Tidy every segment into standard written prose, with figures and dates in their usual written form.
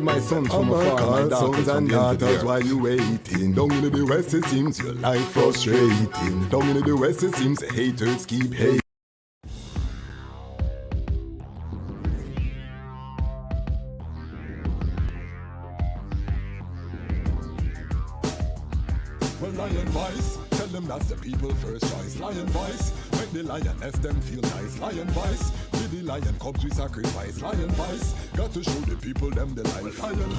my sons from afar, my daughters and daughters while you waiting. Down in the west it seems your life frustrating. Down in the west it seems the haters keep hating. Well, lion voice, tell them that's the people first choice. Lion voice, make the lioness them feel nice. Lion voice, with the lion cubs we sacrifice. Lion voice, got to show the people them the life. Lion voice.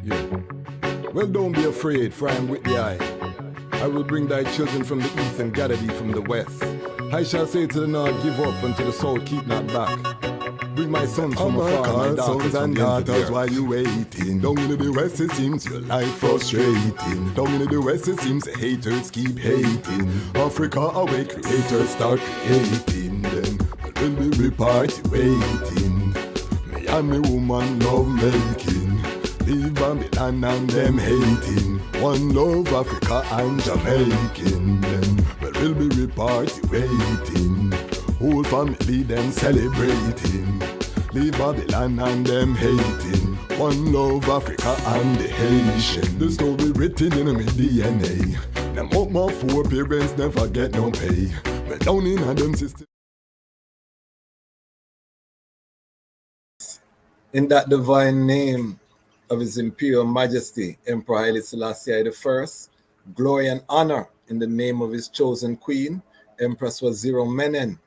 Yeah. Well, don't be afraid, for I am with the eye. I will bring thy children from the east and gather thee from the west. I shall say to the north, give up, and to the south, keep not back. Bring my sons from afar, my daughters and daughters while you waiting. Down in the west it seems your life frustrating. Down in the west it seems the haters keep hating. Africa awake, creators start creating. Then will be party waiting. Me and me woman love making. Leave Babylon and them hating. One love Africa and Jamaican. Then will be party waiting. Whole family them celebrating. Leave Babylon and them hating. One love Africa and the Haitian. The story written in my DNA. Them up my four parents never get no pay. But down in them system. In that divine name of His Imperial Majesty, Emperor Haile Selassie I, glory and honor in the name of His chosen Queen, Empress Waziri Menen.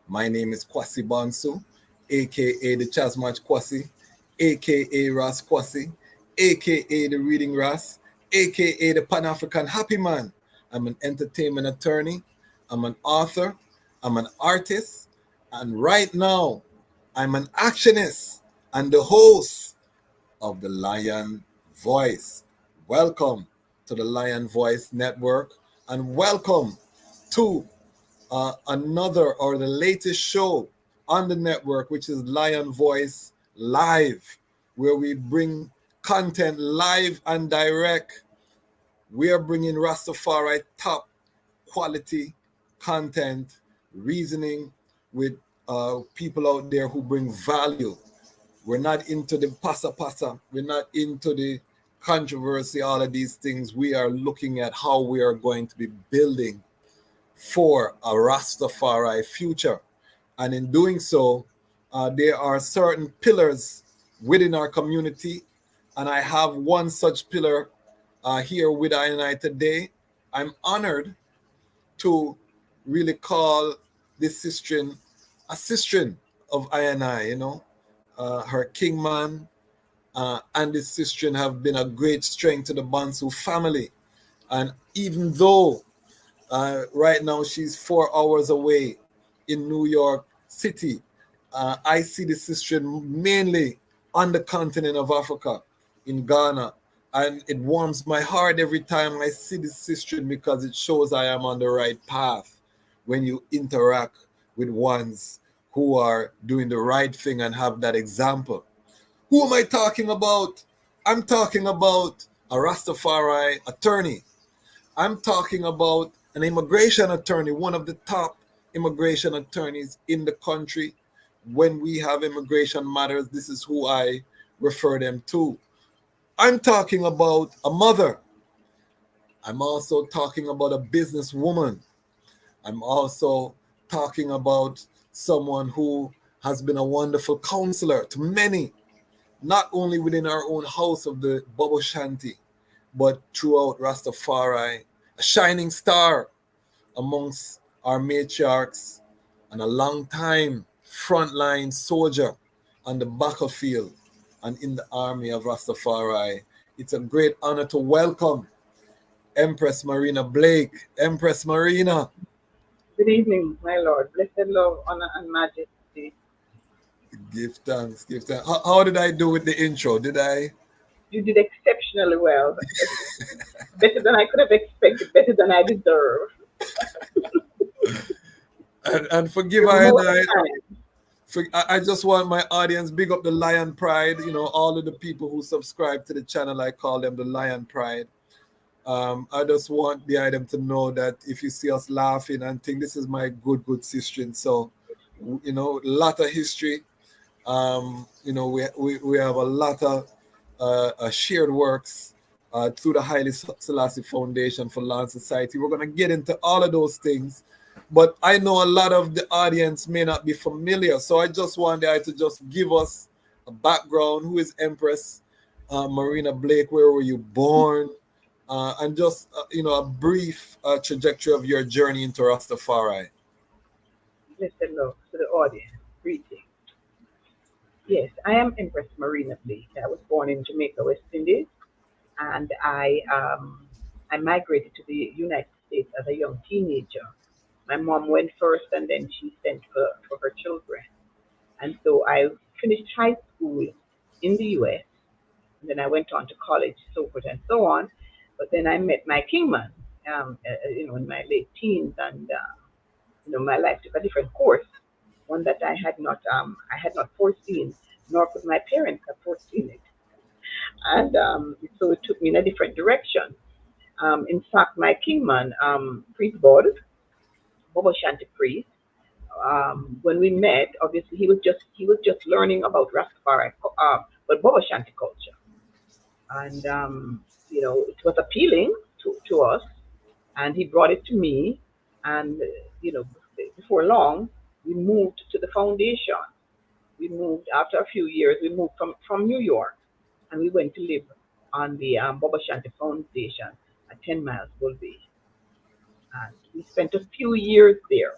My name is Kwasi Bonsu, aka the Chasmach Kwasi, aka Ras Kwasi, aka the Reading Ras, aka the Pan-African Happy Man. I'm an entertainment attorney, I'm an author, I'm an artist, and right now I'm an actionist and the host of the Lion Voice. Welcome to the Lion Voice Network, and welcome to another or the latest show on the network, which is Lion Voice Live, where we bring content live and direct. We are bringing Rastafari top quality content, reasoning with people out there who bring value. We're not into the pasa. We're not into the controversy, all of these things. We are looking at how we are going to be building for a Rastafari future. And in doing so, there are certain pillars within our community. And I have one such pillar here with I and I today. I'm honored to really call this sistren a sistren of I and I, you know. Her kingman and this sistren have been a great strength to the Bansu family. And even though right now she's 4 hours away in New York City, I see the sistren mainly on the continent of Africa, in Ghana. And it warms my heart every time I see this sistren, because it shows I am on the right path when you interact with ones who are doing the right thing and have that example. Who am I talking about? I'm talking about a Rastafari attorney. I'm talking about an immigration attorney, one of the top immigration attorneys in the country. When we have immigration matters, this is who I refer them to. I'm talking about a mother. I'm also talking about a businesswoman. I'm also talking about someone who has been a wonderful counselor to many, not only within our own house of the Bobo Shanti, but throughout Rastafari, a shining star amongst our matriarchs, and a long time frontline soldier on the battlefield and in the army of Rastafari. It's a great honor to welcome Empress Marina Blake. Empress Marina. Good evening, my Lord. Blessed love, honor, and majesty. Give thanks, give thanks. How did I do with the intro? Did I? You did exceptionally well. Better than I could have expected, better than I deserve. And forgive I just want my audience, big up the Lion Pride, you know, all of the people who subscribe to the channel, I call them the Lion Pride. I just want the item to know that if you see us laughing and think this is my good sister, so a lot of history. We have a lot of shared works through the Haile Selassie Foundation for Land Society. We're going to get into all of those things, but I know a lot of the audience may not be familiar, so I just wanted to just give us a background. Who is Empress Marina Blake? Where were you born? And just a brief trajectory of your journey into Rastafari. Blessed love to the audience. Greetings. Yes, I am Empress Marina Blake. I was born in Jamaica, West Indies, and I migrated to the United States as a young teenager. My mom went first, and then she sent for her children. And so I finished high school in the US, and then I went on to college, so forth and so on. But then I met my kingman, in my late teens, and my life took a different course, one that I had not foreseen, nor could my parents have foreseen it. And so it took me in a different direction. In fact, my kingman, priest Bobo Shanti priest, when we met, obviously he was just learning about Rastafari, but Bobo Shanti culture, and it was appealing to us, and he brought it to me, and before long we moved to the foundation. We moved after a few years. We moved from New York, and we went to live on the Bobo Shanti Foundation at 10 Miles Bull Bay, and we spent a few years there.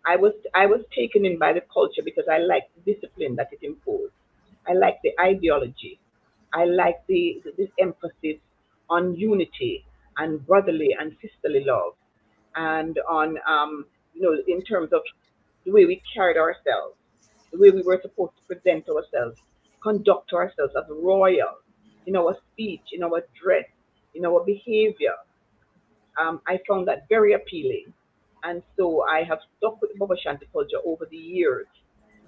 I was taken in by the culture because I liked the discipline that it imposed. I liked the ideology. I liked this emphasis on unity and brotherly and sisterly love, and on in terms of the way we carried ourselves, the way we were supposed to present ourselves, conduct ourselves as royal in our speech, in our dress, in our behavior. I found that very appealing. And so I have stuck with Baba Shanti culture over the years.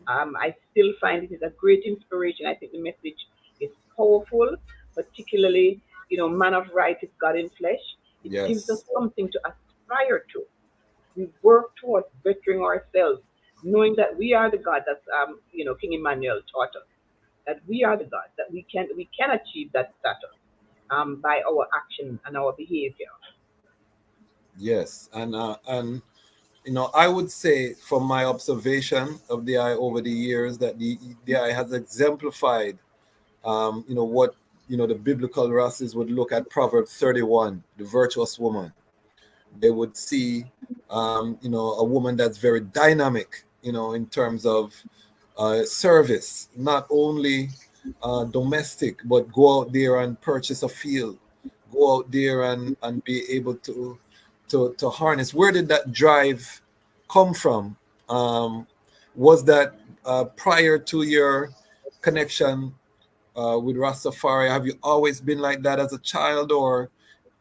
I still find it is a great inspiration. I think the message is powerful, particularly, man of right is God in flesh. It gives us Yes. something to aspire to. We work towards bettering ourselves, knowing that we are the God that King Emmanuel taught us, that we are the God, that we can achieve that status by our action and our behavior. Yes. And I would say from my observation of the eye over the years that the eye has exemplified what the biblical races would look at Proverbs 31, the virtuous woman. They would see a woman that's very dynamic, in terms of service, not only domestic, but go out there and purchase a field, go out there and be able to harness. Where did that drive come from? Was that prior to your connection with Rastafari? Have you always been like that as a child, or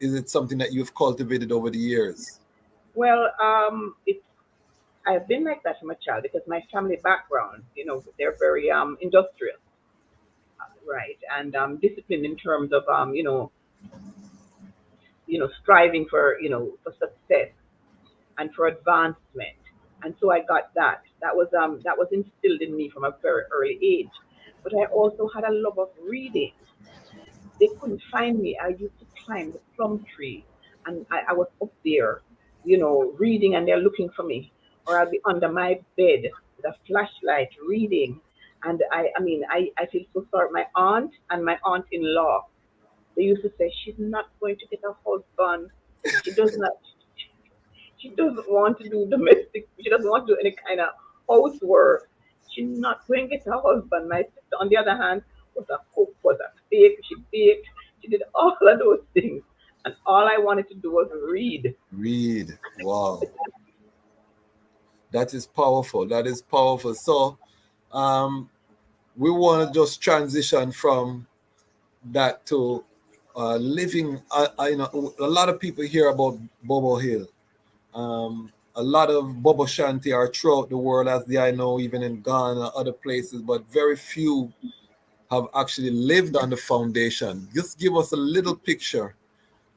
is it something that you've cultivated over the years? Well, I've been like that from a child because my family background, they're very industrial, right, and disciplined in terms of striving for success and for advancement. And so I got that. That was instilled in me from a very early age. But I also had a love of reading. They couldn't find me. I used to climb the plum tree, and I was up there, reading, and they're looking for me. Or I'll be under my bed with a flashlight reading. And I feel so sorry. My aunt and my aunt-in-law, they used to say, she's not going to get a husband. She does not. She doesn't want to do domestic. She doesn't want to do any kind of housework. She's not going to get a husband. My sister, on the other hand, was a cook, was a bake. She baked. She did all of those things, and all I wanted to do was read. Read. Wow. That is powerful. That is powerful. So um, we want to just transition from that to living. A lot of people hear about Bobo Hill. A lot of Bobo Shanti are throughout the world, as I know, even in Ghana, other places, but very few have actually lived on the foundation. Just give us a little picture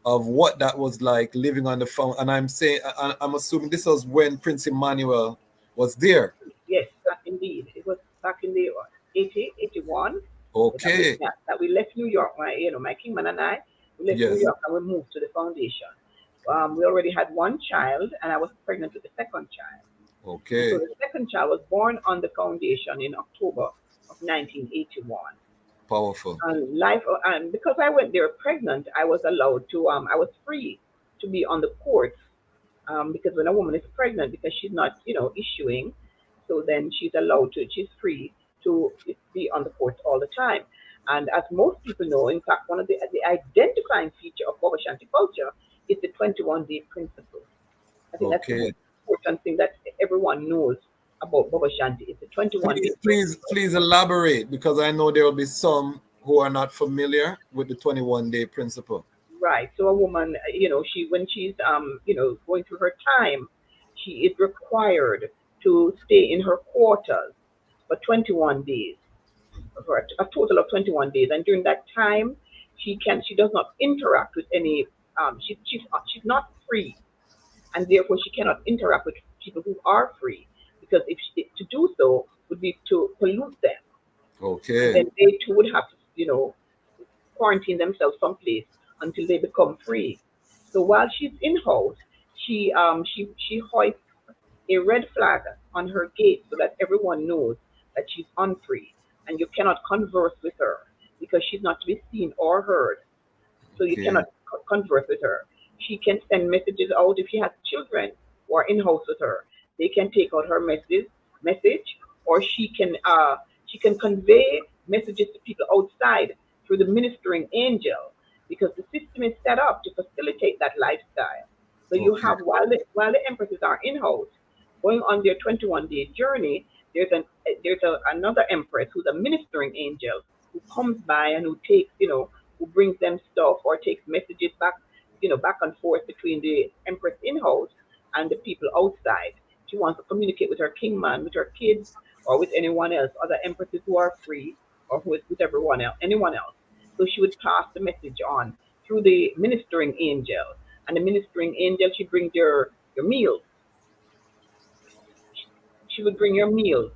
of what that was like living on the phone. And I'm assuming this was when Prince Emmanuel was there. Yes, indeed. It was back in the 80, 81 Okay. that we left New York. My Kingman and I, we left New Yes. York and we moved to the foundation. We already had one child, and I was pregnant with the second child. And so Okay. the second child was born on the foundation in October of 1981. Powerful. And because I went there pregnant, I was allowed to, I was free to be on the courts, because when a woman is pregnant, because she's not, issuing, so then she's free to be on the courts all the time. And as most people know, in fact, one of the identifying feature of Boba Shanti culture is the 21-day principle. I think that's the Okay. most important thing that everyone knows about Boba Shanti is the 21-day principle. Please elaborate, because I know there will be some who are not familiar with the 21-day principle. Right. So a woman, she when she's going through her time, she is required to stay in her quarters for 21 days, for a total of 21 days. And during that time, she does not interact with any. She's not free, and therefore she cannot interact with people who are free, because if to do so would be to pollute them, and Okay. then they too would have to quarantine themselves someplace until they become free. So while she's in house, she hoists a red flag on her gate so that everyone knows that she's unfree, and you cannot converse with her because she's not to be seen or heard. So you Okay. cannot converse with her. She can send messages out if she has children who are in house with her. They can take out her message, or she can convey messages to people outside through the ministering angel, because the system is set up to facilitate that lifestyle. So you Okay. have, while the empresses are in house going on their 21-day journey, another empress who's a ministering angel who comes by and who takes, who brings them stuff or takes messages back, back and forth between the empress in house and the people outside. She wants to communicate with her kingman, with her kids, or with anyone else, other empresses who are free, or with everyone else, anyone else. So she would pass the message on through the ministering angel, and the ministering angel, she brings your meals. She would bring your meals.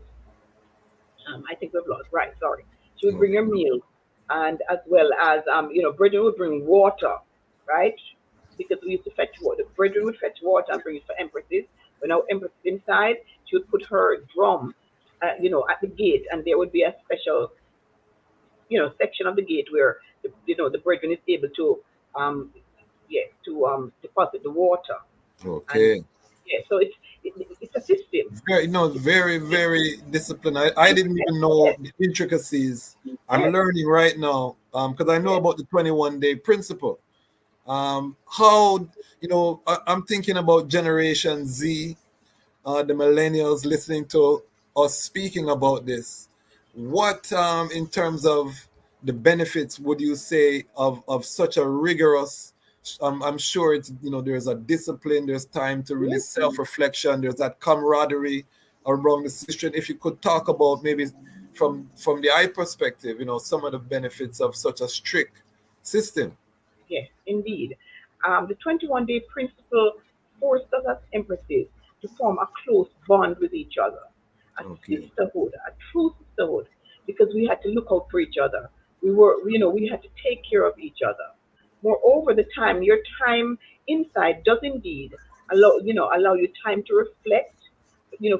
I think we've lost. Right, sorry. She would bring Okay. your meals, and as well as Brethren would bring water, right? Because we used to fetch water. Brethren would fetch water and bring it for empresses. When our empress is inside, she would put her drum, at the gate, and there would be a special, section of the gate where the brethren is able to, um, deposit the water, and Okay. yeah, so it's a system. Very, no, very, very disciplined. I didn't even know Yes, the intricacies. I'm yes, learning right now, because I know yes, about the 21-day principle. How, I'm thinking about Generation Z, the millennials listening to us speaking about this. What, in terms of the benefits, would you say of such a rigorous? I'm sure it's, there's a discipline, there's time to really yes. self-reflection, there's that camaraderie around the system. If you could talk about maybe from the eye perspective, some of the benefits of such a strict system. Yes, indeed. The 21-day principle forced us as empresses to form a close bond with each other, a Okay. sisterhood, a true sisterhood, because we had to look out for each other. We had to take care of each other. Moreover, your time inside does indeed allow you time to reflect,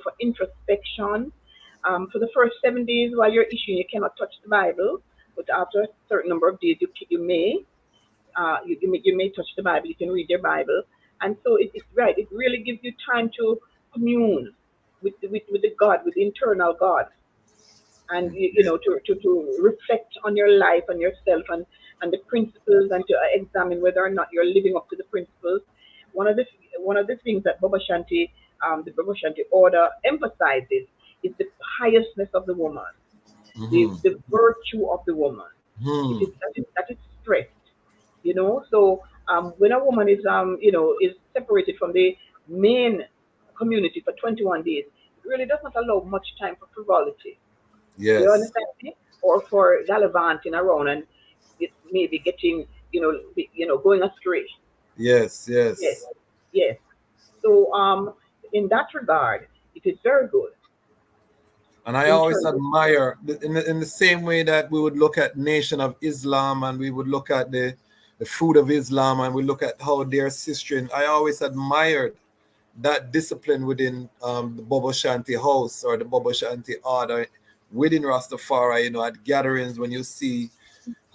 for introspection. For the first 7 days while you're issuing, you cannot touch the Bible, but after a certain number of days, you may you may touch the Bible, you can read your Bible. And so it's right, it really gives you time to commune with the God, with the internal God, and to reflect on your life and yourself, and the principles, and to examine whether or not you're living up to the principles. One of the one of the things that the Baba Shanti order emphasizes is the piousness of the woman, Hmm. the virtue of the woman. It Hmm. is that is stressed, So when a woman is separated from the main community for 21 days, it really does not allow much time for frivolity. You Yes. understand me? Or for gallivanting around and it maybe getting, going astray. Yes, Yes, yes. yes. So in that regard, it is very good And I in always terms of admire, in the same way that we would look at Nation of Islam and we would look at the Fruit of Islam and we look at how they're sistering. I always admired that discipline within the Bobo Shanti house or the Bobo Shanti order within Rastafari, at gatherings when you see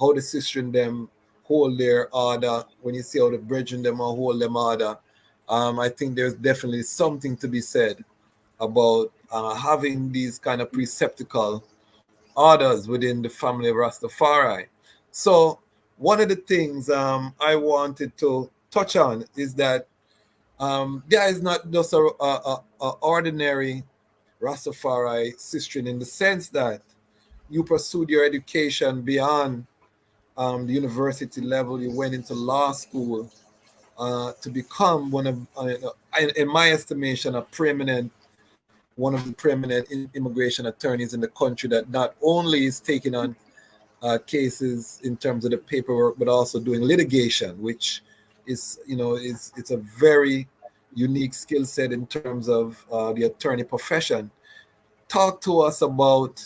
how the sistering them hold their order, when you see how the brethren them hold them order. I think there's definitely something to be said about having these kind of preceptical orders within the family of Rastafari. So one of the things I wanted to touch on is that there is not just a ordinary Rastafari sistering in the sense that you pursued your education beyond the university level. You went into law school to become one of, in my estimation, one of the preeminent immigration attorneys in the country that not only is taking on cases in terms of the paperwork, but also doing litigation, which is, it's a very unique skill set in terms of the attorney profession. Talk to us about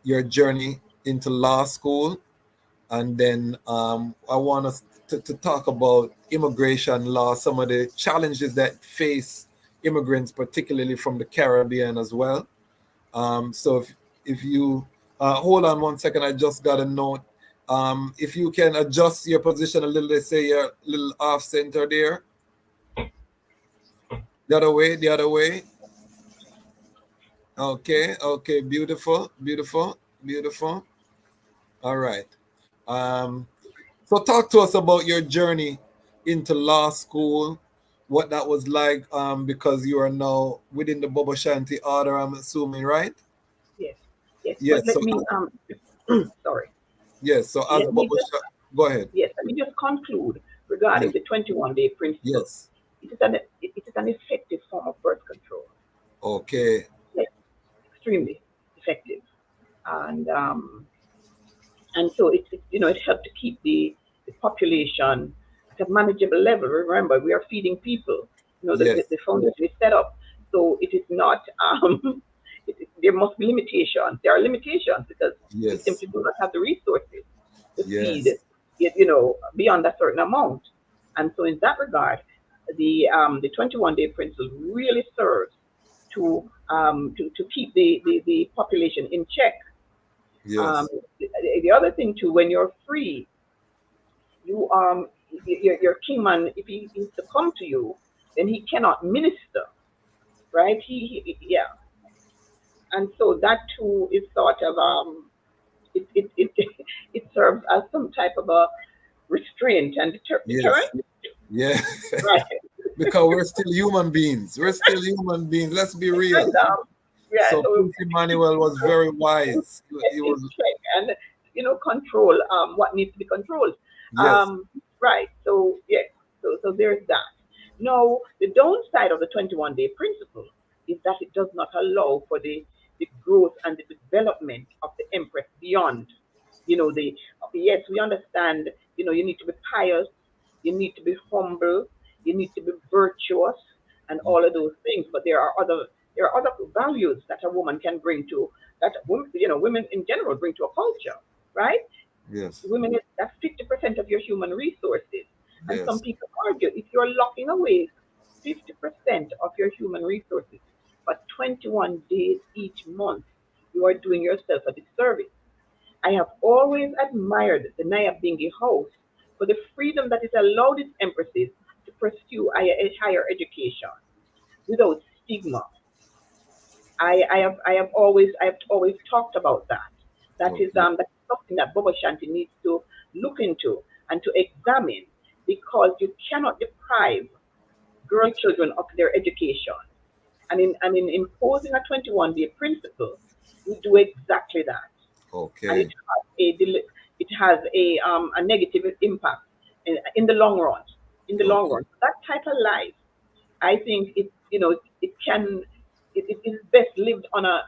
your journey into law school, and then I want us to talk about immigration law, some of the challenges that face immigrants, particularly from the Caribbean as well. So if you hold on one second, I just got a note. If you can adjust your position a little, let's say you're a little off center there. The other way, the other way. Okay, okay, beautiful, beautiful, beautiful. All right. Um, so talk to us about your journey into law school, what that was like, because you are now within the Bobo Shanti order, I'm assuming, right? yes, yes. But Yes. let So me sorry. yes. So as Let me Bobo, just go ahead. Yes, let me just conclude regarding Yes. the 21-day principle. Yes. It is an effective form of birth control. Okay. Yes, extremely effective, and um, and so it helped to keep the population at a manageable level. Remember, we are feeding people. Yes. The foundation is set up, so it is not. There must be limitations. There are limitations because we Yes. simply do not have the resources to feed, Yes. beyond a certain amount. And so, in that regard, the 21-day principle really serves to keep the population in check. um, Yes. the other thing too, when you're free, you your kingman, if he's to come to you, then he cannot minister, right? Yeah, and so that too is sort of it it serves as some type of a restraint and deterrent, Yes. Yeah. right? Because we're still human beings. We're still human beings. Let's be real. And yeah, So so Prince Emmanuel was very wise. get He in was, check and control what needs to be controlled. yes. Right. So yes. So there's that. No, the downside of the 21-day principle is that it does not allow for the growth and the development of the empress beyond. The Yes, we understand. You need to be pious, you need to be humble, you need to be virtuous, and all of those things. But there are other values that a woman can bring to that women in general bring to a culture, right? Yes. Women is that's 50% of your human resources. And some Yes. people argue if you're locking away 50% of your human resources for 21 days each month, you are doing yourself a disservice. I have always admired the Nyabingi House for the freedom that it allowed its empresses to pursue higher education without stigma. I have always talked about that. Okay. That's something that Bobo Shanti needs to look into and to examine, because you cannot deprive girl children of their education. And in imposing a 21-day principle, we do exactly that, and Okay. it has a negative impact in the long run. In the long Okay. run, that type of life, I think it is best lived on a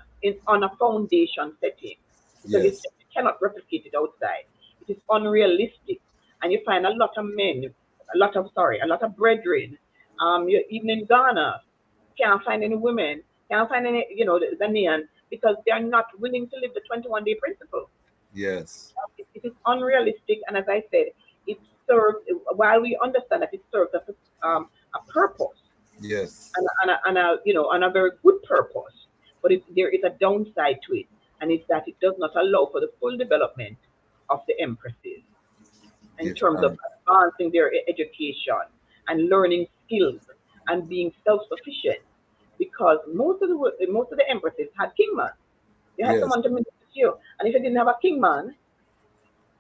foundation setting, because you Yes. simply cannot replicate it outside. It is unrealistic, and you find a lot of men. a lot of brethren. Even in Ghana, can't find any women, can't find any, the Ghanaian, because they are not willing to live the 21-day principle. Yes. It is unrealistic, and as I said, it serves, while we understand that it serves a purpose, Yes. and a very good purpose, but there is a downside to it, and it's that it does not allow for the full development of the empresses in Give terms of thanks. advancing their education and learning skills and being self-sufficient, because most of the empresses had kingmen. They had Yes. someone to minister to you, and if you didn't have a kingman,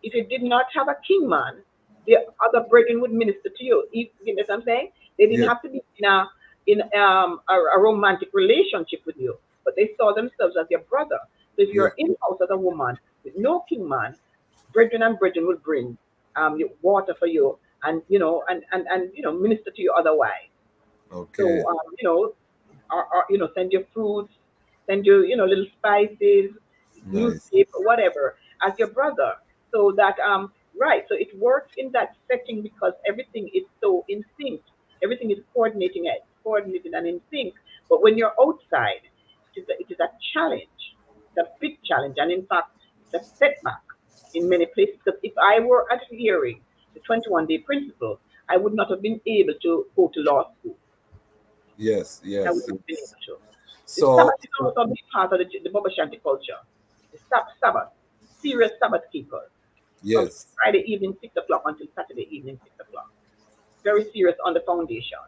if you did not have a kingman, the other brethren would minister to you. You know what I'm saying? They didn't Yes. have to be in a romantic relationship with you, but they saw themselves as your brother. So if Yes. you're in house as a woman with no kingman, brethren will bring water for you, and minister to you otherwise. Okay. So send you fruits, send you little spices, Nice. newspaper, whatever, as your brother. So that right, so it works in that setting because everything is so in sync. Everything is coordinated and in sync. But when you're outside, it is a challenge. It's a big challenge, and in fact, it's a setback in many places. Because if I were adhering the 21-day principle, I would not have been able to go to law school. Yes. I would Yes. not have been Yes. able to. The So, Sabbath is also a big part of the Baba Shanti culture. The Sabbath, serious Sabbath keepers from yes. Friday evening 6 o'clock until Saturday evening 6 o'clock. Very serious on the foundation.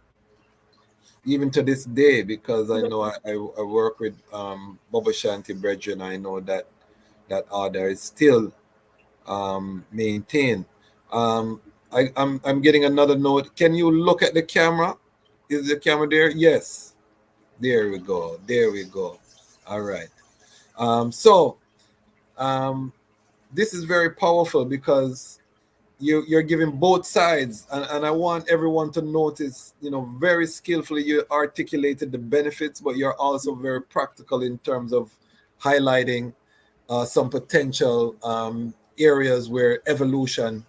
Even to this day, because I Even know I work with Baba Shanti Brethren, I know that that order is still maintained. Um, I'm getting another note. Can you look at the camera? Is the camera there? Yes. There we go. There we go. All right. So um, this is very powerful because you're giving both sides, and I want everyone to notice, very skillfully you articulated the benefits, but you're also very practical in terms of highlighting some potential areas where evolution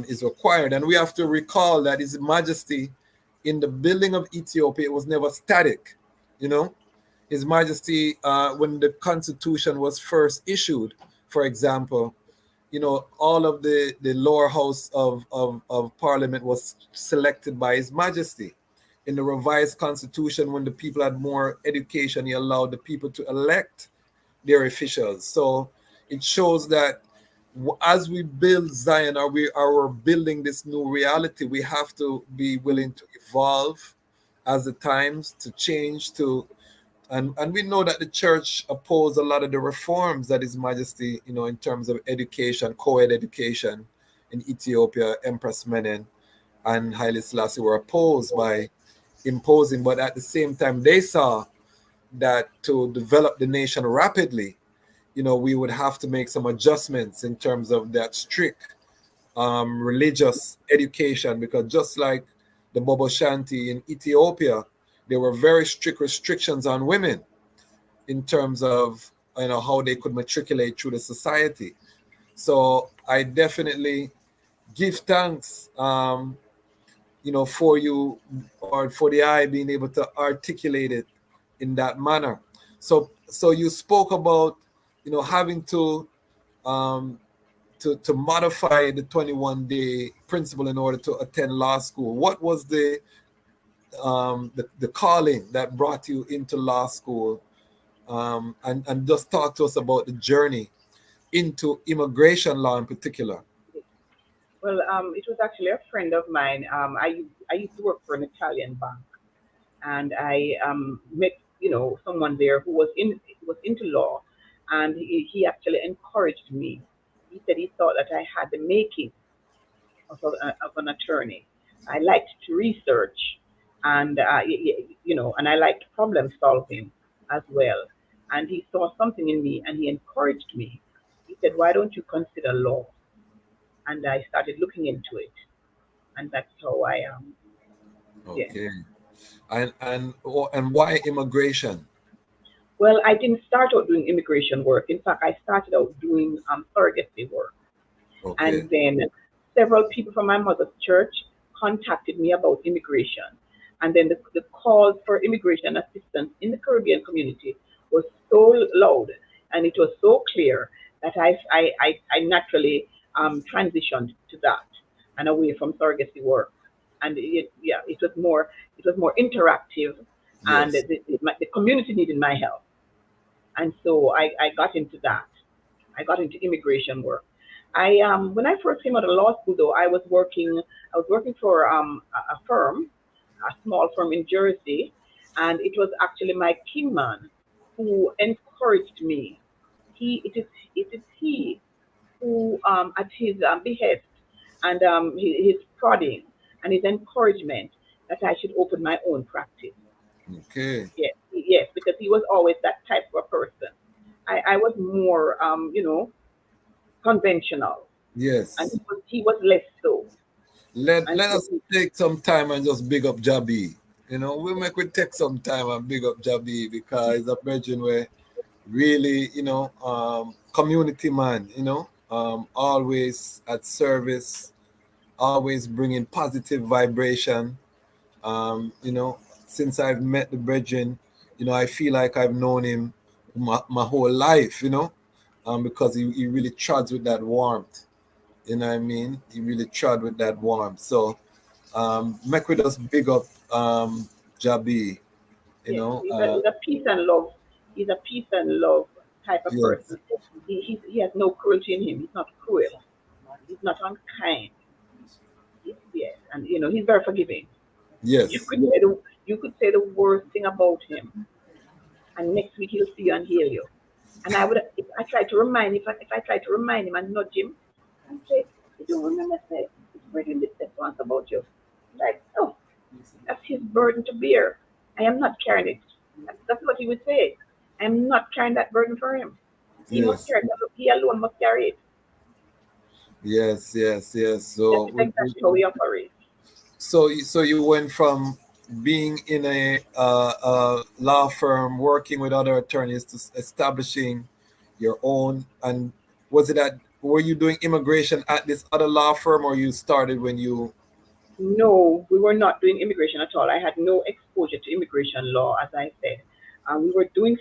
is required. And we have to recall that His Majesty, in the building of Ethiopia, it was never static. You know, His Majesty, when the Constitution was first issued, for example, all of the lower house of Parliament was selected by His Majesty. In the revised Constitution, when the people had more education, he allowed the people to elect their officials. So it shows that as we build Zion, or we are building this new reality, we have to be willing to evolve as the times to change to and we know that the church opposed a lot of the reforms that His Majesty, in terms of education, co-ed education in Ethiopia, Empress Menen and Haile Selassie were opposed by imposing, but at the same time they saw that to develop the nation rapidly, we would have to make some adjustments in terms of that strict religious education, because just like the Bobo Shanti in Ethiopia, there were very strict restrictions on women in terms of how they could matriculate through the society. So I definitely give thanks, for you, or for the eye being able to articulate it in that manner. So you spoke about having um, to modify the 21-day principle in order to attend law school. What was the calling that brought you into law school, and just talk to us about the journey into immigration law in particular. Well, it was actually a friend of mine. I used to work for an Italian bank, and I met someone there who was into law, and he actually encouraged me. He said he thought that I had the making of an attorney. I liked to research, and and I liked problem solving as well. And he saw something in me, and he encouraged me. He said, "Why don't you consider law?" And I started looking into it, and that's how I am. Yeah. Okay. And why immigration? Well, I didn't start out doing immigration work. In fact, I started out doing surrogacy work. Okay. And then several people from my mother's church contacted me about immigration. And then the calls for immigration assistance in the Caribbean community was so loud and it was so clear that I naturally transitioned to that and away from surrogacy work. And yeah, it was more interactive, and Yes. the community needed my help, and so I got into that. I got into immigration work. I When I first came out of law school, though, I was working for a firm, a small firm in Jersey, and it was actually my kingman who encouraged me. It is he who, at his behest and his prodding and his encouragement, that I should open my own practice. Okay. Yes, yes, because he was always that type of a person. I was more, conventional, and Yes. he was less so. Let And let so, us take some time and just big up Jabi. We take some time and big up Jabi because he's a virgin where really, community man, always at service, always bringing positive vibration. Since I've met the Brethren, I feel like I've known him my whole life, because he really trods with that warmth. You know what I mean? He really trod with that warmth. So, make with us big up Jabi, you yes, know. he's a peace and love. He's a peace and love type of Yes, person. He has no cruelty in him. He's not cruel. He's not unkind. Yes, and he's very forgiving. You yes, could say you could say the worst thing about him, and next week he'll see you and heal you. And I would, if I try to remind, if I try to remind him and nudge him and say, "You don't remember, say, it's bringing this once about you." Like, oh, that's his burden to bear. I am not carrying it. That's what he would say. I am not carrying that burden for him. He must yes, carry it. He alone must carry it. yes, yes, yes. That is exactly how we operate. So you went from being in a law firm, working with other attorneys, to establishing your own. And was it that were you doing immigration at this other law firm, or you started when you? No, we were not doing immigration at all. I had no exposure to immigration law, as I said. We were doing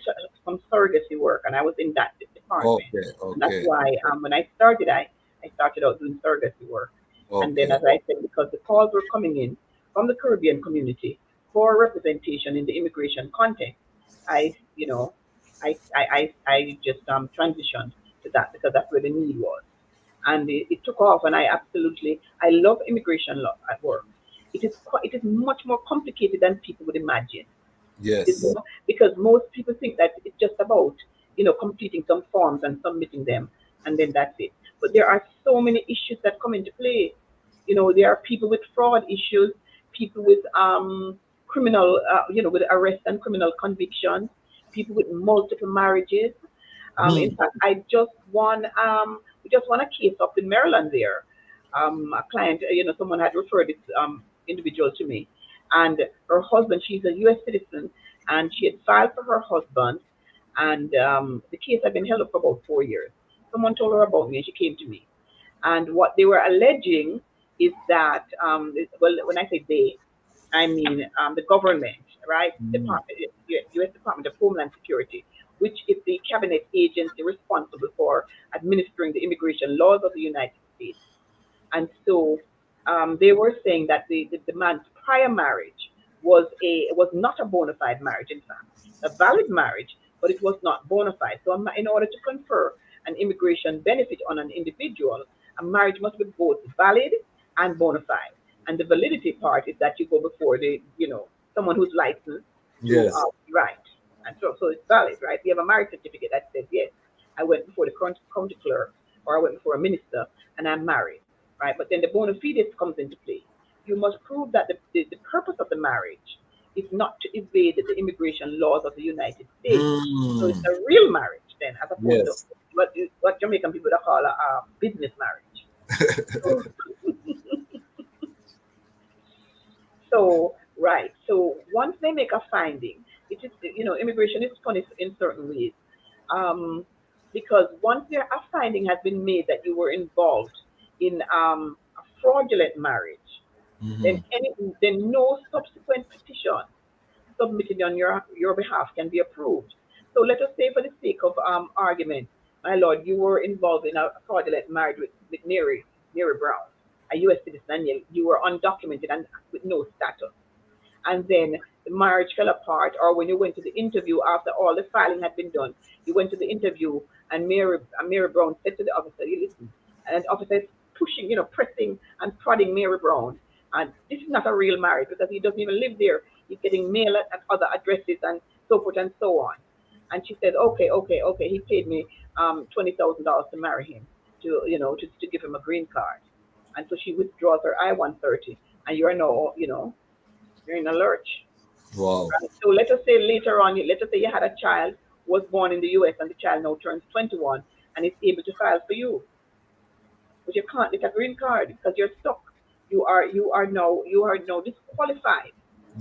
some surrogacy work, and I was in that department. Okay, And that's okay, why when I started out doing surrogacy work. And then, okay. as I said, because the calls were coming in from the Caribbean community for representation in the immigration context, I, you know, I just transitioned to that because that's where the need was, and it took off. And I love immigration law at work. It is much more complicated than people would imagine. Yes, Because most people think that it's just about completing some forms and submitting them, and then that's it. But there are so many issues that come into play. There are people with fraud issues, people with criminal, with arrest and criminal convictions, people with multiple marriages. In hmm. fact, we just won a case up in Maryland there. A client, someone had referred this individual to me, and her husband, she's a U.S. citizen, and she had filed for her husband, and the case had been held up for about 4 years. Someone told her about me, and she came to me. And what they were alleging is that, well, when I say they, I mean the government, right? Hmm. U.S. Department of Homeland Security, which is the cabinet agency responsible for administering the immigration laws of the United States. And so they were saying that the man's prior marriage was not a bona fide marriage, in fact, a valid marriage, but it was not bona fide. So in order to confer an immigration benefit on an individual, a marriage must be both valid and bona fide. And the validity part is that you go before someone who's licensed to Yes, right. And so it's valid, right? We have a marriage certificate that says, yes, I went before the county clerk, or I went before a minister, and I'm married, right? But then the bona fides comes into play. You must prove that the purpose of the marriage is not to evade the immigration laws of the United States. So it's hmm. a real marriage then, as opposed to Yes, what Jamaican people call a business marriage. So, right. So once they make a finding, it is immigration is punished in certain ways. Um, because once a finding has been made that you were involved in a fraudulent marriage, then Mhm. no subsequent petition submitted on your behalf can be approved. So let us say, for the sake of argument, my lord, you were involved in a fraudulent marriage with Mary Brown, a U.S. citizen, and you were undocumented and with no status. And then the marriage fell apart, or when you went to the interview after all the filing had been done, you went to the interview, and Mary Brown said to the officer, "You listen," and the officer is pushing, pressing and prodding Mary Brown, and this is not a real marriage because he doesn't even live there. He's getting mail at other addresses and so forth and so on. And she said, "Okay, okay, okay." He paid me $20,000 to marry him, to give him a green card, and so she withdraws her I-130, and you're now, you're in a lurch. Wow. Right? So let us say later on, let us say you had a child was born in the U.S. and the child now turns 21 and is able to file for you, but you can't get a green card because you're stuck. You are now disqualified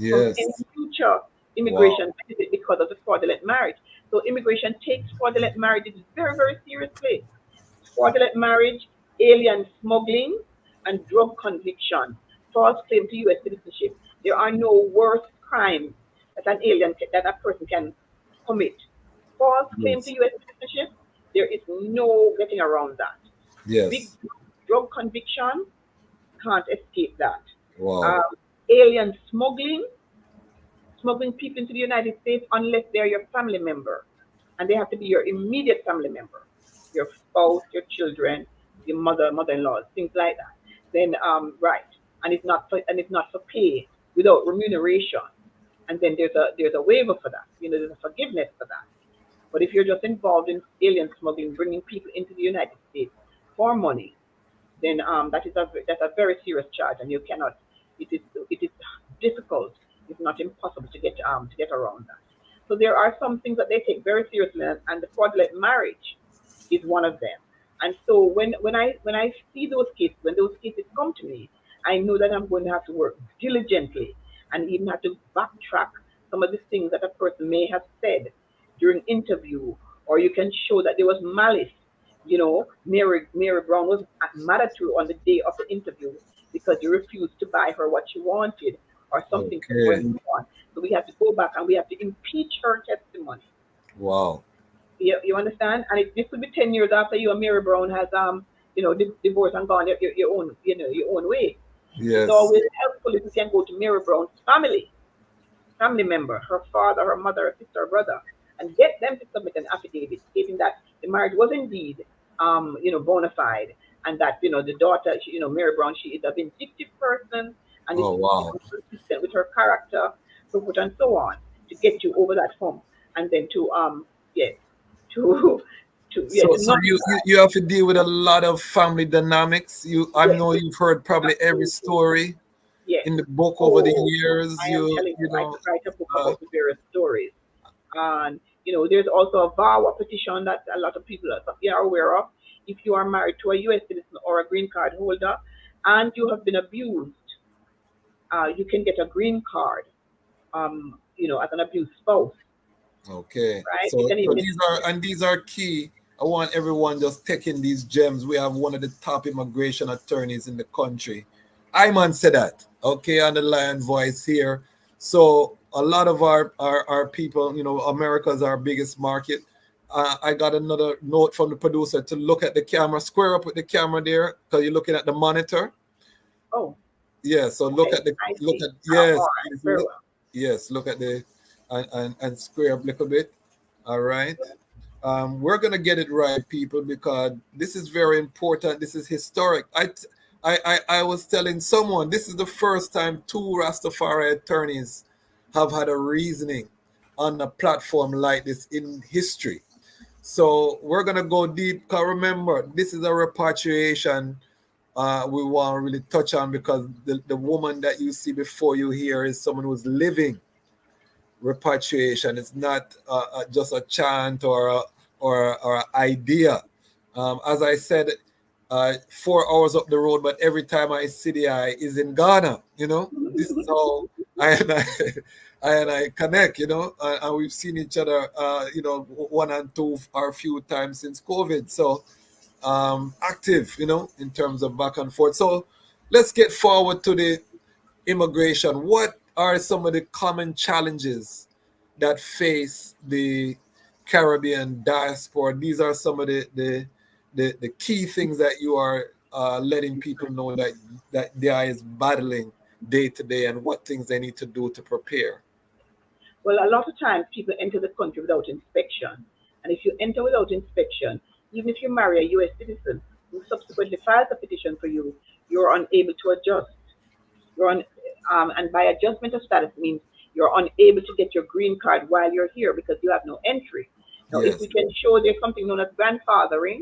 from any Yes. future Wow. immigration benefit because of the fraudulent marriage. So immigration takes fraudulent marriages very, very seriously. Fraudulent marriage, alien smuggling, and drug conviction, false claim to U.S. citizenship. There are no worse crimes that a person can commit. False claim to Yes. U.S. citizenship, there is no getting around that. Big Yes. drug conviction, can't escape that. Wow. Um, Alien smuggling people into the United States unless they're your family member, and they have to be your immediate family member, your spouse, your children, your mother-in-law, things like that. Then, right, and it's not for pay without remuneration. And then there's a waiver for that. There's a forgiveness for that. But if you're just involved in alien smuggling, bringing people into the United States for money, then that's a very serious charge, and you cannot. It is difficult, if not impossible, to get around that. So there are some things that they take very seriously, and the fraudulent marriage is one of them. And so when I see those cases, when those cases come to me, I know that I'm going to have to work diligently and even have to backtrack some of the things that a person may have said during interview, or you can show that there was malice. Mary Brown was mad at you on the day of the interview because you refused to buy her what she wanted or something Okay. went on. So we have to go back and we have to impeach her testimony. Wow. You understand? And this could be 10 years after you and Mary Brown has divorced and gone your own way. It's Yes. always helpful if you can go to Mary Brown's family member, her father, her mother, her sister, her brother, and get them to submit an affidavit stating that the marriage was indeed, bona fide, and that the daughter, Mary Brown, she is a vindictive person and is Oh wow. consistent with her character, so forth and so on, to get you over that hump, and then to yes, to So, to so nullify. you have to deal with a lot of family dynamics. I Yes, know you've heard probably every absolutely. story Yes. in the book over the Oh, years. I am telling You you, I know, could write a book uh, about the various stories. And there's also a VAWA petition that a lot of people are aware of. If you are married to a U.S. citizen or a green card holder and you have been abused, you can get a green card, as an abused spouse, okay. right? You So can so even these are and these are key. I want everyone just taking these gems. We have one of the top immigration attorneys in the country. Iman said that. Okay, on the Lion Voice here. So a lot of our people, America's our biggest market. I got another note from the producer to look at the camera, square up with the camera there, because you're looking at the monitor. oh, Yeah, so look okay, at the I look see. at yes, All right, very well. yes, look at the and square up a little bit. All right. We're gonna get it right, people, because this is very important. This is historic. I was telling someone this is the first time two Rastafari attorneys have had a reasoning on a platform like this in history. So we're gonna go deep. Cause remember, this is a repatriation we want to really touch on, because the woman that you see before you here is someone who's living repatriation. It's not just a chant or an idea. As I said, 4 hours up the road, but every time I see the eye is in Ghana. This is how I and I, I and I connect. And we've seen each other, one and two or a few times since COVID. So active, in terms of back and forth. So let's get forward to the immigration, what are some of the common challenges that face the Caribbean diaspora? These are some of the key things that you are letting people know that they are is battling day to day, and what things they need to do to prepare. Well, a lot of times people enter the country without inspection. And if you enter without inspection, even if you marry a US citizen who subsequently files a petition for you, you're unable to adjust. You're on, and by adjustment of status means you're unable to get your green card while you're here because you have no entry. Now, if we Yes, can show there's something known as grandfathering,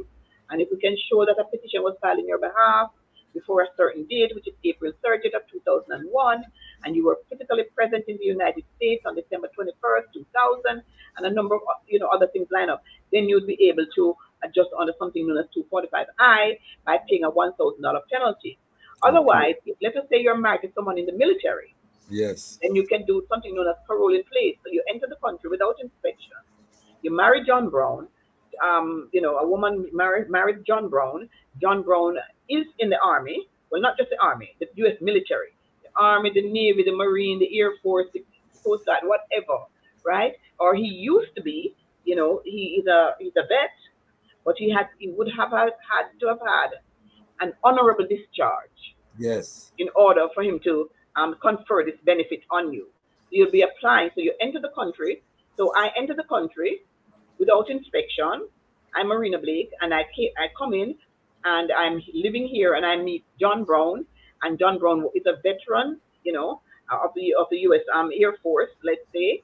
and if we can show that a petition was filed in your behalf before a certain date, which is April 30th of 2001, and you were physically present in the United States on December 21st, 2000, and a number of other things line up, then you'd be able to adjust under something known as 245I by paying a $1,000 penalty. okay, Otherwise, if, let us say you're married to someone in the military, yes, then you can do something known as parole in place. So you enter the country without inspection. You marry John Brown. A woman married John Brown. John Brown is in the army. Well, not just the army, the U.S. military, the army, the navy, the marine, the air force, the coast guard, whatever, right? Or he used to be. He's a vet, but he would have had to have had an honorable discharge yes, in order for him to confer this benefit on you. So you'll be applying. So you enter the country. So I enter the country without inspection. I'm Marina Blake, and I come in, and I'm living here, and I meet John Brown, and John Brown is a veteran, of the U.S. Air Force, let's say,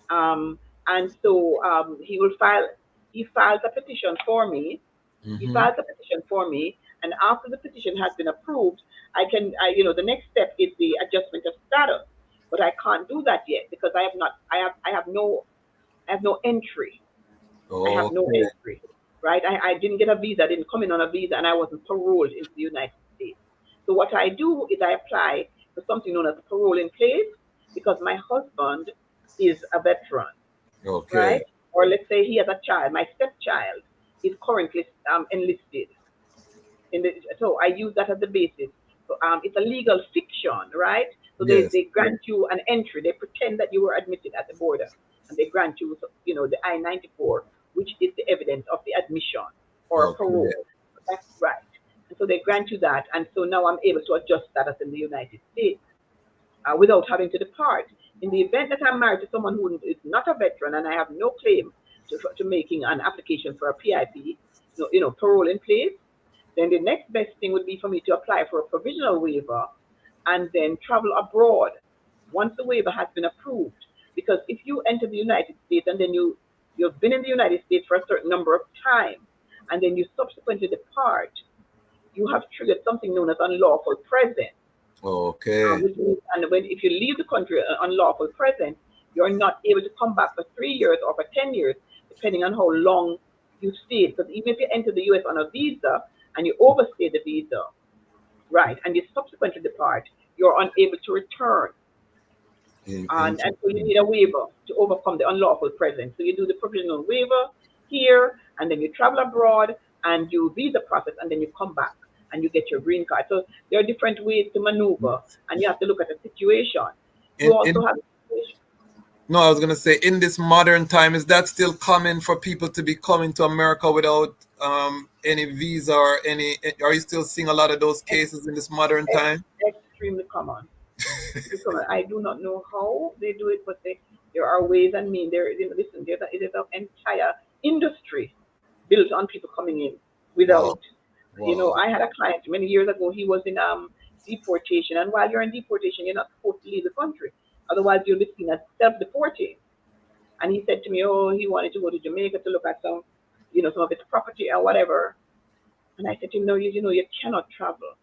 and so he files a petition for me. He mm-hmm. files a petition for me, and after the petition has been approved, the next step is the adjustment of status. But I can't do that yet because I have no entry. I have no Okay, entry, right? I didn't get a visa, I didn't come in on a visa, and I wasn't paroled into the United States. So what I do is I apply for something known as parole in place because my husband is a veteran, right? okay, Or let's say he has a child. My stepchild is currently enlisted so I use that as the basis. So it's a legal fiction, right? So yes, they grant you an entry. They pretend that you were admitted at the border, and they grant you, the I-94, which is the evidence of the admission or okay, parole. That's right. And so they grant you that, and so now I'm able to adjust status in the United States without having to depart. In the event that I'm married to someone who is not a veteran and I have no claim to making an application for a PIP, parole in place, then the next best thing would be for me to apply for a provisional waiver and then travel abroad once the waiver has been approved. Because if you enter the United States and then you've been in the United States for a certain number of time and then you subsequently depart, you have triggered something known as unlawful presence. okay, Which means, and if you leave the country unlawful presence, you're not able to come back for 3 years or for 10 years, depending on how long you stayed. Because even if you enter the US on a visa and you overstay the visa, right, and you subsequently depart, you're unable to return. And so you interesting. need a waiver to overcome the unlawful presence. So you do the provisional waiver here, and then you travel abroad, and you visa process, and then you come back and you get your green card. So there are different ways to maneuver, and you have to look at the situation. You also In have situation. No, I was gonna say in this modern time, is that still common for people to be coming to America without any visa or any? Are you still seeing a lot of those cases in this modern time? Extremely common. Extremely common. I do not know how they do it, but there are ways and means. Listen, it is an entire industry built on people coming in Wow, without. wow, I had a client many years ago. He was in deportation, and while you're in deportation, you're not supposed to leave the country. Otherwise, you'll be seen as self-deporting. And he said to me, oh, he wanted to go to Jamaica to look at some of his property or whatever. And I said to him, no, you cannot travel,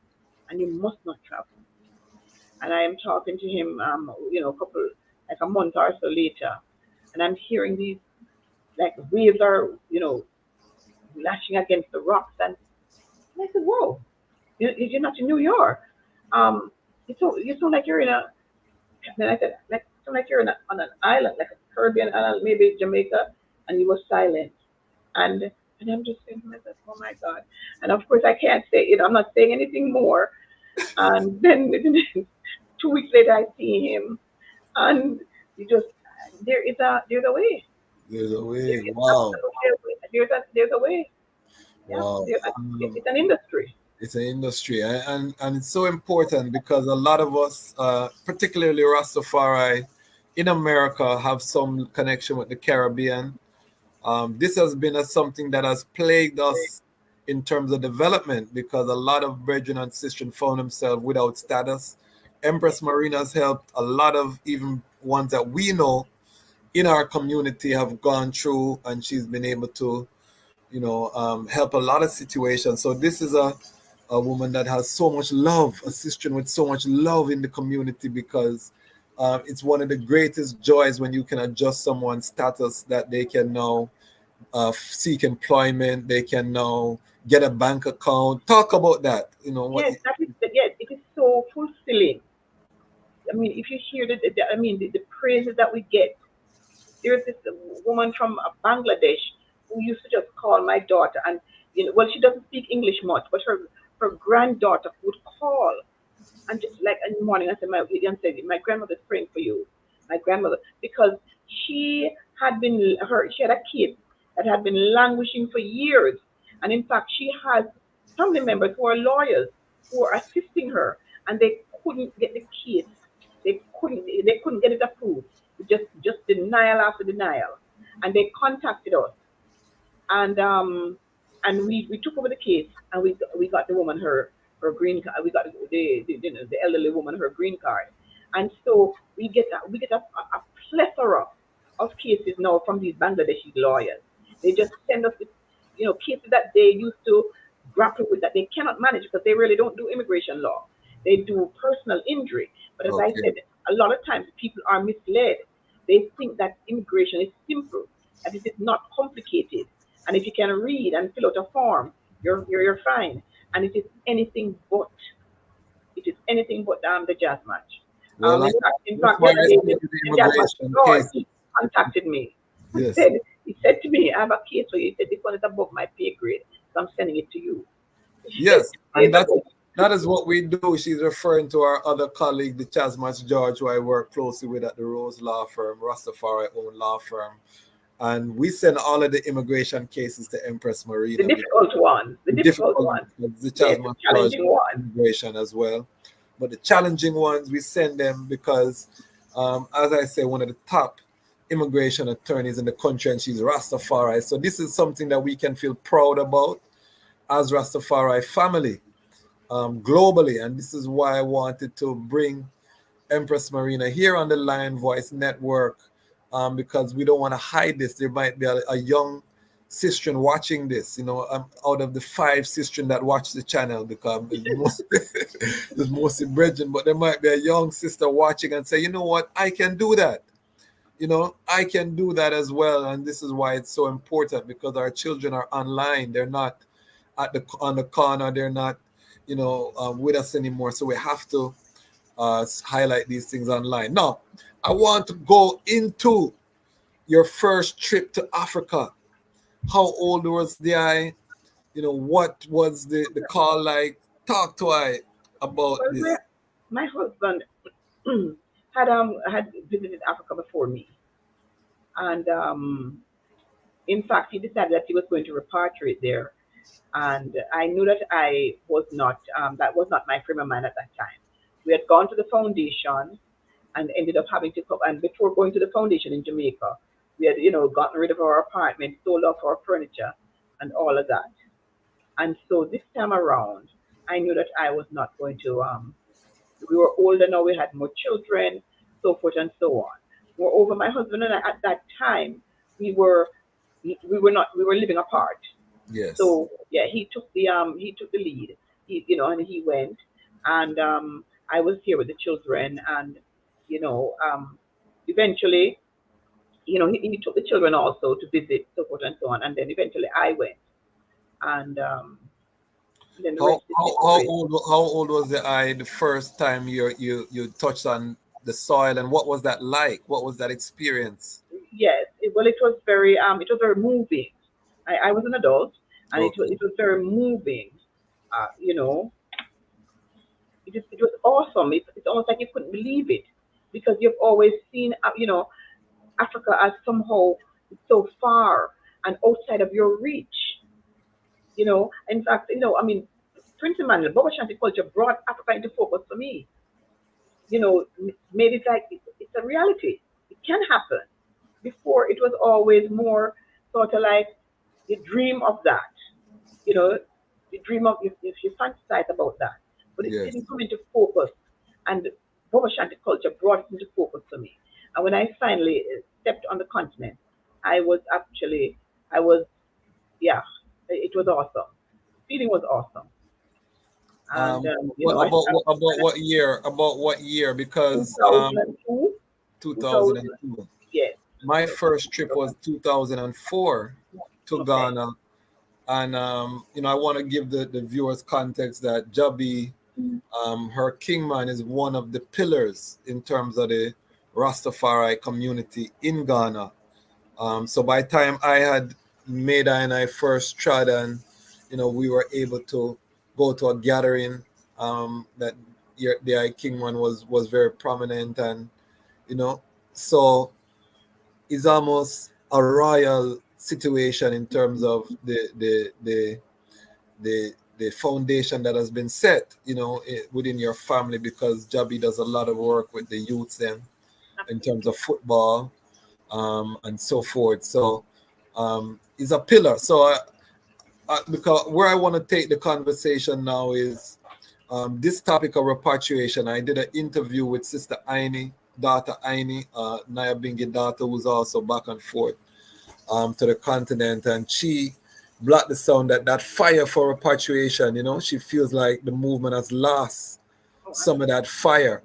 and you must not travel. And I am talking to him, like a month or so later, and I'm hearing these like waves are, lashing against the rocks, and I said, whoa, you're not in New York. You sound like you're in a. And I said, like, sound like you're on an island, like a Caribbean island, maybe Jamaica, and he was silent. And I'm just saying to myself, oh my God. And of course, I can't say, I'm not saying anything more. And then 2 weeks later, I see him, and you just there's a way. There's a There way. is Wow. absolutely a way. There's a way. Yeah, Wow. it's an industry. It's an industry, and it's so important because a lot of us, particularly Rastafari in America, have some connection with the Caribbean. This has been something that has plagued us in terms of development because a lot of brethren and sisters found themselves without status. Empress Marina has helped a lot of even ones that we know in our community have gone through, and she's been able to, help a lot of situations. So this is a woman that has so much love, a sister with so much love in the community because it's one of the greatest joys when you can adjust someone's status that they can now seek employment, they can now get a bank account. Talk about that. You know what? Yes, yes, it is so fulfilling. I mean, if you hear the praises that we get. There's this woman from Bangladesh who used to just call my daughter, and well, she doesn't speak English much, but her granddaughter would call and just like in the morning, I said, my grandmother's praying for you, my grandmother, because she had a kid that had been languishing for years, and in fact, she has family members who are lawyers who are assisting her, and they couldn't get the case. They couldn't get it approved. Just denial after denial, and they contacted us, and we took over the case, and we got the woman her green card. We got the elderly woman her green card, and so we get a plethora of cases now from these Bangladeshi lawyers. They just send us cases that they used to grapple with that they cannot manage because they really don't do immigration law. They do personal injury. But as I Okay. said, a lot of times people are misled. They think that immigration is simple, that it is not complicated. And if you can read and fill out a form, you're fine. And it is anything but. It is anything but the jazz match. Well, that's In fact, why I yesterday studied the the jazz match immigration case. George contacted me and Yes. he said to me, I have a case for you. He said, this one is above my pay grade, so I'm sending it to you. He said, Yes, 2 days and ago. that is what we do. She's referring to our other colleague, the Chasmas George, who I work closely with at the Rose Law Firm, Rastafari own law firm. And we send all of the immigration cases to Empress The Marina. difficult ones, the The difficult difficult ones, ones, the yes, the Chasmas George challenging ones. immigration as well. But the challenging ones, we send them because, as I say, one of the top immigration attorneys in the country, and she's Rastafari. So this is something that we can feel proud about as Rastafari family globally. And this is why I wanted to bring Empress Marina here on the Lion Voice Network because we don't want to hide this. There might be a young sister watching this, out of the 5 sisters that watch the channel because it's mostly brethren, but there might be a young sister watching and say, you know what, I can do that. I can do that as well. And this is why it's so important because our children are online. They're not on the corner. They're not, with us anymore. So we have to highlight these things online. Now, I want to go into your first trip to Africa. How old was the I? What was the call like? Talk to I about Well, this. my husband had visited Africa before me, and in fact, he decided that he was going to repatriate there. And I knew that I was not that was not my frame of mind at that time. We had gone to the foundation and ended up having to come. And before going to the foundation in Jamaica, we had gotten rid of our apartment, sold off our furniture, and all of that. And so this time around, I knew that I was not going to. We were older now; we had more children, so forth and so on. Moreover, my husband and I at that time we were we were living apart. Yes. So yeah, he took the lead. And he went, and I was here with the children, and you know eventually he took the children also to visit, so forth and so on, and then eventually I went, and then the How rest is how how history. old how old was the I the first time you touched on the soil, and what was that like? What was that experience? Yes, it was very moving. I was an adult, and it was Okay. very moving. Uh, you know, it was awesome. It's almost like you couldn't believe it because you've always seen, Africa as somehow so far and outside of your reach. In fact, I mean, Prince Emmanuel, Boba Shanti culture brought Africa into focus for me. Made it like it's a reality. It can happen. Before it was always more sort of like you dream of that, you know, you dream of if you fantasize about that, but it Yes. didn't come into focus. And Boba Shanti culture brought it into focus for me. And when I finally stepped on the continent, I was actually, I was, yeah, it was awesome. Feeling was awesome. And, What I about started about what year? About what year? Because 2002, 2000, 2002. yes, My yes, first trip was 2004 to okay. Ghana, and I want to give the viewers context that Jabi, her Kingman, is one of the pillars in terms of the Rastafari community in Ghana. So by the time I had Maida and I first tried, and we were able to go to a gathering that the I King one was very prominent, and you know so it's almost a royal situation in terms of the foundation that has been set, within your family, because Jabi does a lot of work with the youths then in terms Absolutely. of football, and so forth. So is a pillar. So because where I want to take the conversation now is this topic of repatriation. I did an interview with Sister Aini, daughter Aini, Naya Bingi daughter, who's also back and forth to the continent, and she blocked the sound that fire for repatriation. She feels like the movement has lost Oh, some of that fire.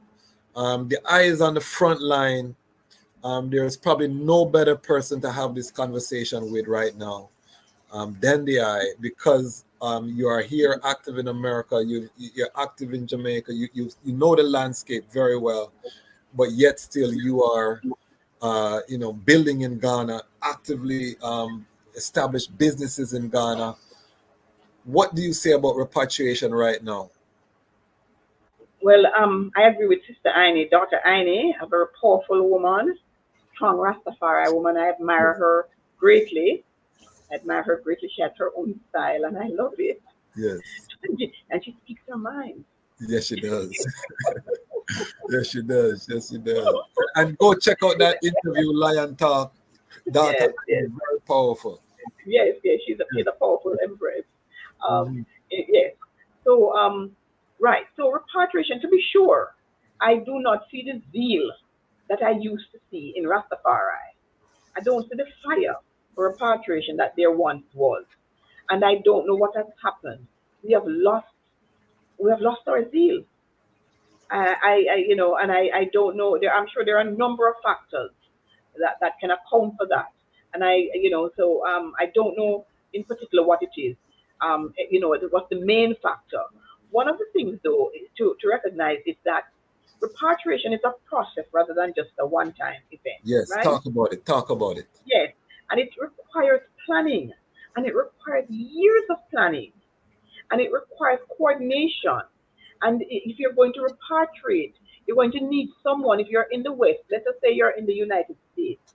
The eyes on the front line. There's probably no better person to have this conversation with right now than the eye, because you are here active in America, you're active in Jamaica, you know the landscape very well, but yet still you are building in Ghana, actively established businesses in Ghana. What do you say about repatriation right now? well, I agree with Sister Aini, daughter Aini, a very powerful woman, strong Rastafari woman. I admire Yes, her greatly. I admire her greatly. She has her own style, and I love it. yes, And she speaks her mind. yes, she does. Yes, she does. Yes, she does. And go check out that interview, Lion Talk. Data Yes, yes, very powerful. yes, yes. She's a Yes. powerful empress. Um, Mhm. yes. So, right. So repatriation, to be sure, I do not see the zeal that I used to see in Rastafari. I don't see the fire for repatriation that there once was. And I don't know what has happened. We have lost we have lost our zeal. And I don't know. I'm sure there are a number of factors that can account for that. And I don't know in particular what it is. What's the main factor? One of the things, though, to recognize is that repatriation is a process rather than just a one-time event, Yes, right? talk about it. Talk about it. Yes, and it requires planning, and it requires years of planning, and it requires coordination. And if you're going to repatriate, you're going to need someone. If you're in the West, let us say you're in the United States,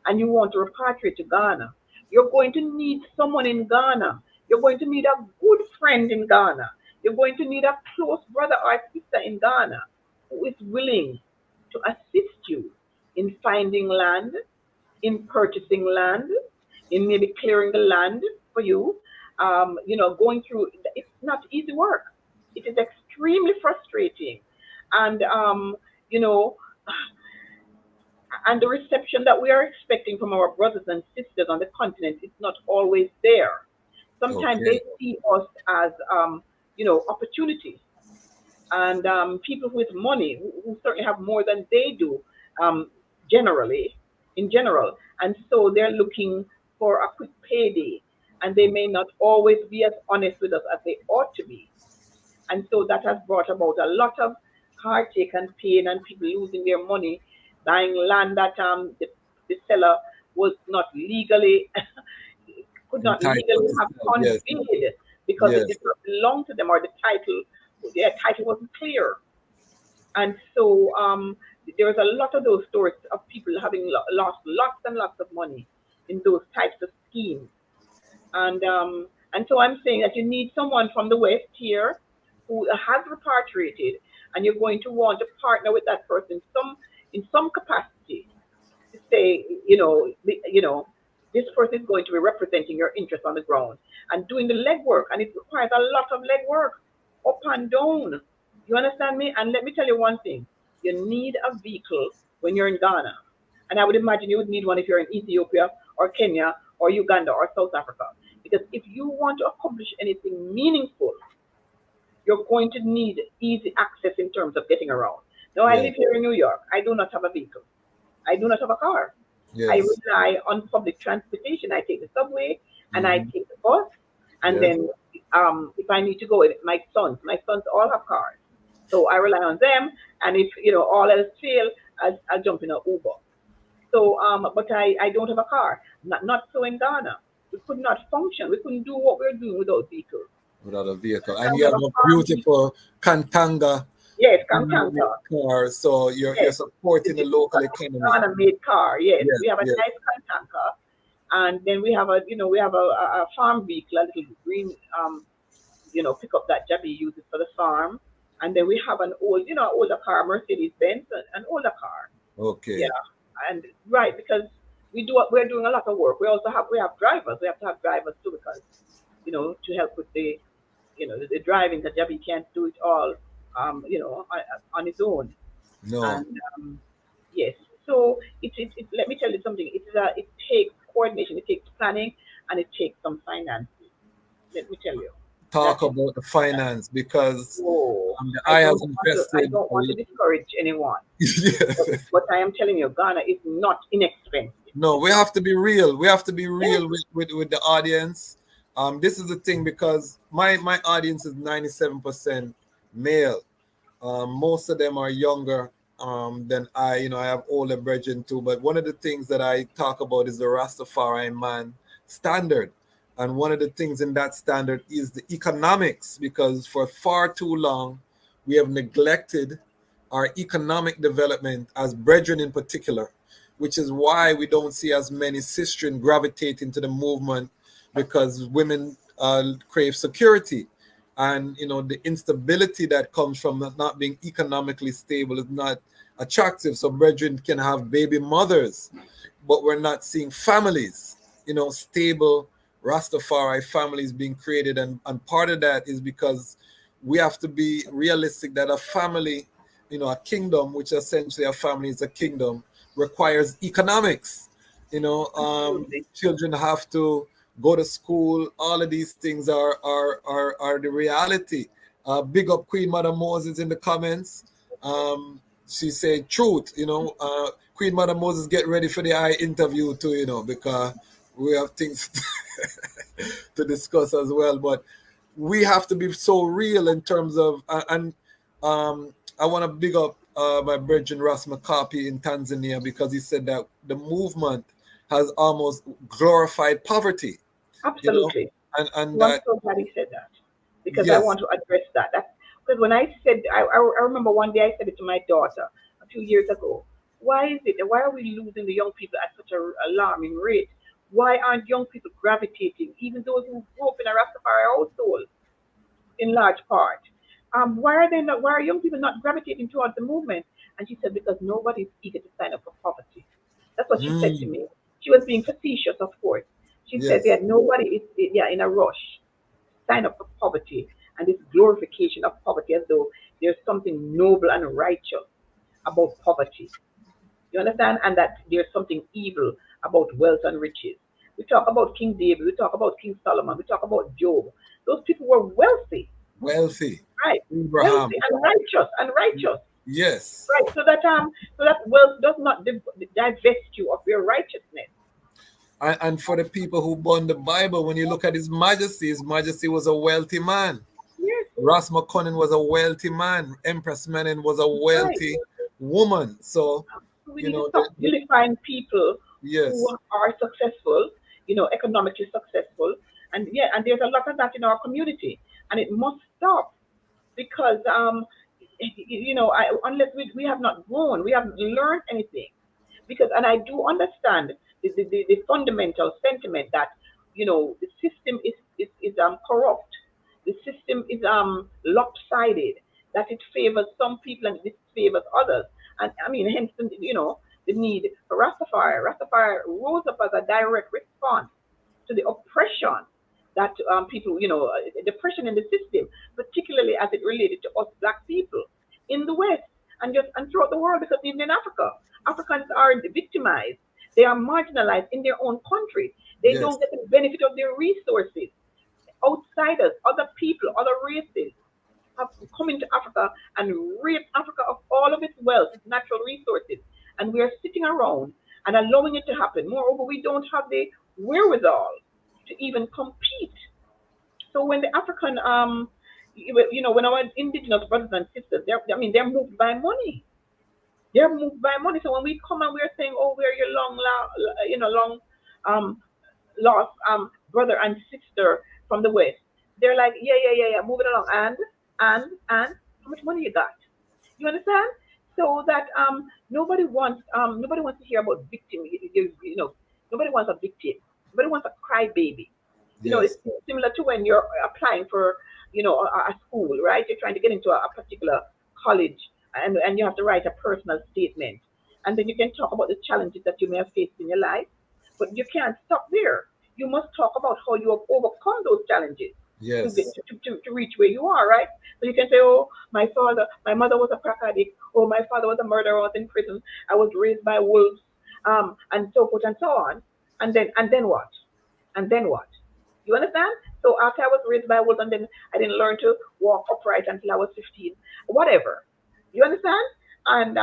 and you want to repatriate to Ghana, you're going to need someone in Ghana. You're going to need a good friend in Ghana. You're going to need a close brother or sister in Ghana who is willing to assist you in finding land, in purchasing land, in maybe clearing the land for you. Going through it's not easy work. It is extremely frustrating, and you know, and the reception that we are expecting from our brothers and sisters on the continent is not always there. Sometimes Okay. they see us as opportunities, and people with money who certainly have more than they do, um, generally, in general, and so they're looking for a quick payday, and they may not always be as honest with us as they ought to be, and so that has brought about a lot of heartache and pain, and people losing their money, buying land that the seller was not legally could not Entitled legally to have sell. Yes. conveyed because it Yes. did not belong to them, or the title their title wasn't clear. And so there was a lot of those stories of people having lost lots and lots of money in those types of schemes. And so I'm saying that you need someone from the West here who has repatriated, and you're going to want to partner with that person in some capacity to say, this person is going to be representing your interest on the ground and doing the legwork, and it requires a lot of legwork up and down. You understand me? And let me tell you one thing: you need a vehicle when you're in Ghana, and I would imagine you would need one if you're in Ethiopia or Kenya or Uganda or South Africa. Because if you want to accomplish anything meaningful, you're going to need easy access in terms of getting around. Now, I Yeah. live here in New York. I do not have a vehicle. I do not have a car. I Yes. rely on public transportation. I take the subway and I Hmm. take the bus. And Yes. then if I need to go with my sons all have cars. So I rely on them. And if, all else fail, I'll jump in an Uber. So, but I don't have a car. Not so in Ghana. We could not function. We couldn't do what we're doing without vehicles. Without a vehicle, and And you we have have a a farm vehicle. beautiful Kantanga Yes, Kantanta. car, so you're Yes. supporting It's the a local economy. Ghana made car. Yes. Yes. We have a Yes. nice Kantanka. And then we have a farm vehicle, a little green, pickup that Jabi uses for the farm. And then we have an older car, Mercedes Benz, an older car. Yeah. Okay. And right, because we're doing a lot of work. We have drivers. We have to have drivers too, because to help with the driving, that Jabi can't do it all on his own. No. And yes, so let me tell you something. It takes coordination, it takes planning, and it takes some finances. Let me tell you. Talk That is about the finance, because oh, I has I invested don't want to discourage anyone, but, yes. but I am telling you, Ghana is not inexpensive. No, we have to be real. We have to be Yes, real with the audience. This is the thing, because my audience is 97% male. Most of them are younger than I. I have older brethren too. But one of the things that I talk about is the Rastafari man standard. And one of the things in that standard is the economics, because for far too long, we have neglected our economic development as brethren in particular, which is why we don't see as many sistren gravitating to the movement, because women crave security, and the instability that comes from not being economically stable is not attractive. So brethren can have baby mothers, but we're not seeing families, stable Rastafari families being created. And part of that is because we have to be realistic that a family, a kingdom, which essentially a family is a kingdom, requires economics. absolutely. Children have to go to school. All of these things are the reality. Big up Queen Mother Moses in the comments. She said truth. Queen Mother Moses, get ready for the eye interview too. Because we have things to discuss as well. But we have to be so real in terms of and I want to big up my brethren Ras Makapi in Tanzania, because he said that the movement has almost glorified poverty, you know, Absolutely. and So I'm that so glad he said that, because I yes, want to address that. That's because when I said, I remember one day I said it to my daughter a few years ago. Why is it? Why are we losing the young people at such an alarming rate? Why aren't young people gravitating, even those who grew up in a Rastafari household, in large part? Why are they not? Why are young people not gravitating towards the movement? And she said, because nobody's eager to sign up for poverty. That's what she said to mm, me. She was being facetious, of course. She said yes, that nobody is, yeah, in a rush sign up for poverty and this glorification of poverty, as though there's something noble and righteous about poverty. You understand? And that there's something evil about wealth and riches. We talk about King David, we talk about King Solomon, we talk about Job. Those people were wealthy, wealthy right? Abraham, Wealthy and righteous and righteous. yes. Right. So that wealth does not divest you of your righteousness. And for the people who burn the Bible, when you look at His Majesty was a wealthy man. Yes, Ross McConnell was a wealthy man. Empress Menen was a right. wealthy woman. So, So we you need to know, stop vilifying people who yes, are successful, economically successful. And yeah, and there's a lot of that in our community. And it must stop. because unless we have not grown, we haven't learned anything. Because, and I do understand the fundamental sentiment that the system is corrupt, the system is lopsided, that it favors some people and it disfavors others, and I mean, hence the need for Rastafari. Rastafari rose up as a direct response to the oppression that people, depression in the system, particularly as it related to us black people in the West and throughout the world, because even in Africa, Africans are victimized. They are marginalized in their own country. They Yes. don't get the benefit of their resources. Outsiders, other people, other races have come into Africa and raped Africa of all of its wealth, its natural resources. And we are sitting around and allowing it to happen. Moreover, we don't have the wherewithal to even compete. So when the African, when our indigenous brothers and sisters, they're moved by money. They're moved by money. So when we come and we're saying, "Oh, we're your long um, lost brother and sister from the West," they're like, "Yeah, yeah, yeah, yeah, move it along." And how much money you got? You understand? So that nobody wants to hear about victim. Nobody wants a victim. Nobody wants a crybaby. It's Yes. similar to when you're applying for, a school, right? You're trying to get into a particular college, and you have to write a personal statement, and then you can talk about the challenges that you may have faced in your life, but you can't stop there. You must talk about how you have overcome those challenges to get Yes. to reach where you are, right? So you can say, "Oh, my mother was a crack addict. Oh, my father was a murderer. I was in prison. I was raised by wolves, and so forth and so on." And then what? And then what? You understand? So after I was raised by wolves, and then I didn't learn to walk upright until I was 15. Whatever. You understand? And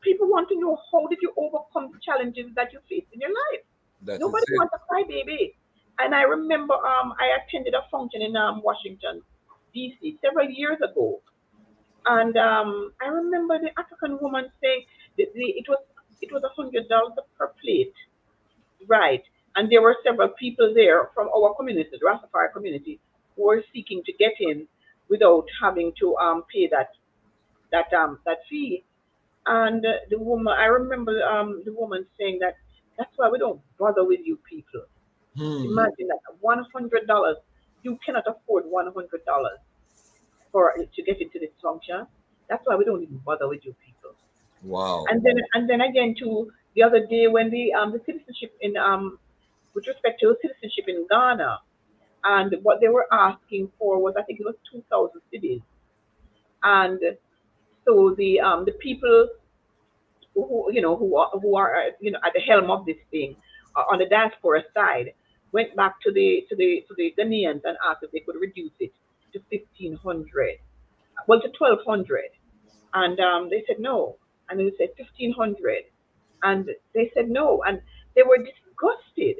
people want to know, how did you overcome the challenges that you faced in your life? That is Nobody it. wants a crybaby. And I remember I attended a function in Washington, D.C. several years ago, and I remember the African woman saying it was $100 per plate, right? And there were several people there from our community, the Rastafari community, who were seeking to get in without having to pay that fee. And the woman, I remember the woman saying that that's why we don't bother with you people. Hmm. Imagine that $100, you cannot afford $100 for to get into this function. That's why we don't even bother with you people. Wow. And then again too, the other day when the citizenship in with respect to citizenship in Ghana, and what they were asking for was, I think it was 2,000 cities, and so the people who are at the helm of this thing, on the diaspora side, went back to the Ghanaians and asked if they could reduce it to 1,500, well, to 1,200, and they said no, and they said 1,500, and they said no, and they were disgusted.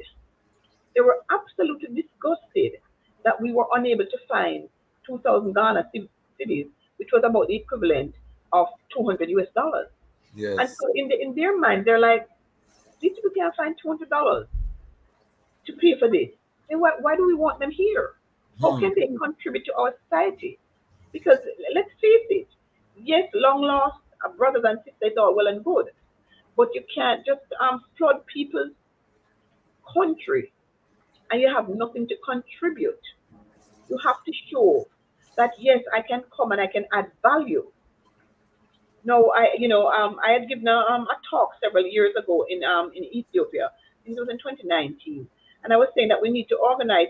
They were absolutely disgusted that we were unable to find 2,000 cities, which was about the equivalent of 200 US dollars. And Yes. so in their mind, they're like, these people can't find $200 to pay for this. Then why do we want them here? How Hmm. can they contribute to our society? Because let's face it, yes, long lost brothers and sisters are well and good, but you can't just flood people's country and you have nothing to contribute. You have to show that yes, I can come and I can add value. No, I had given a talk several years ago in Ethiopia. I think it was in 2019, and I was saying that we need to organize,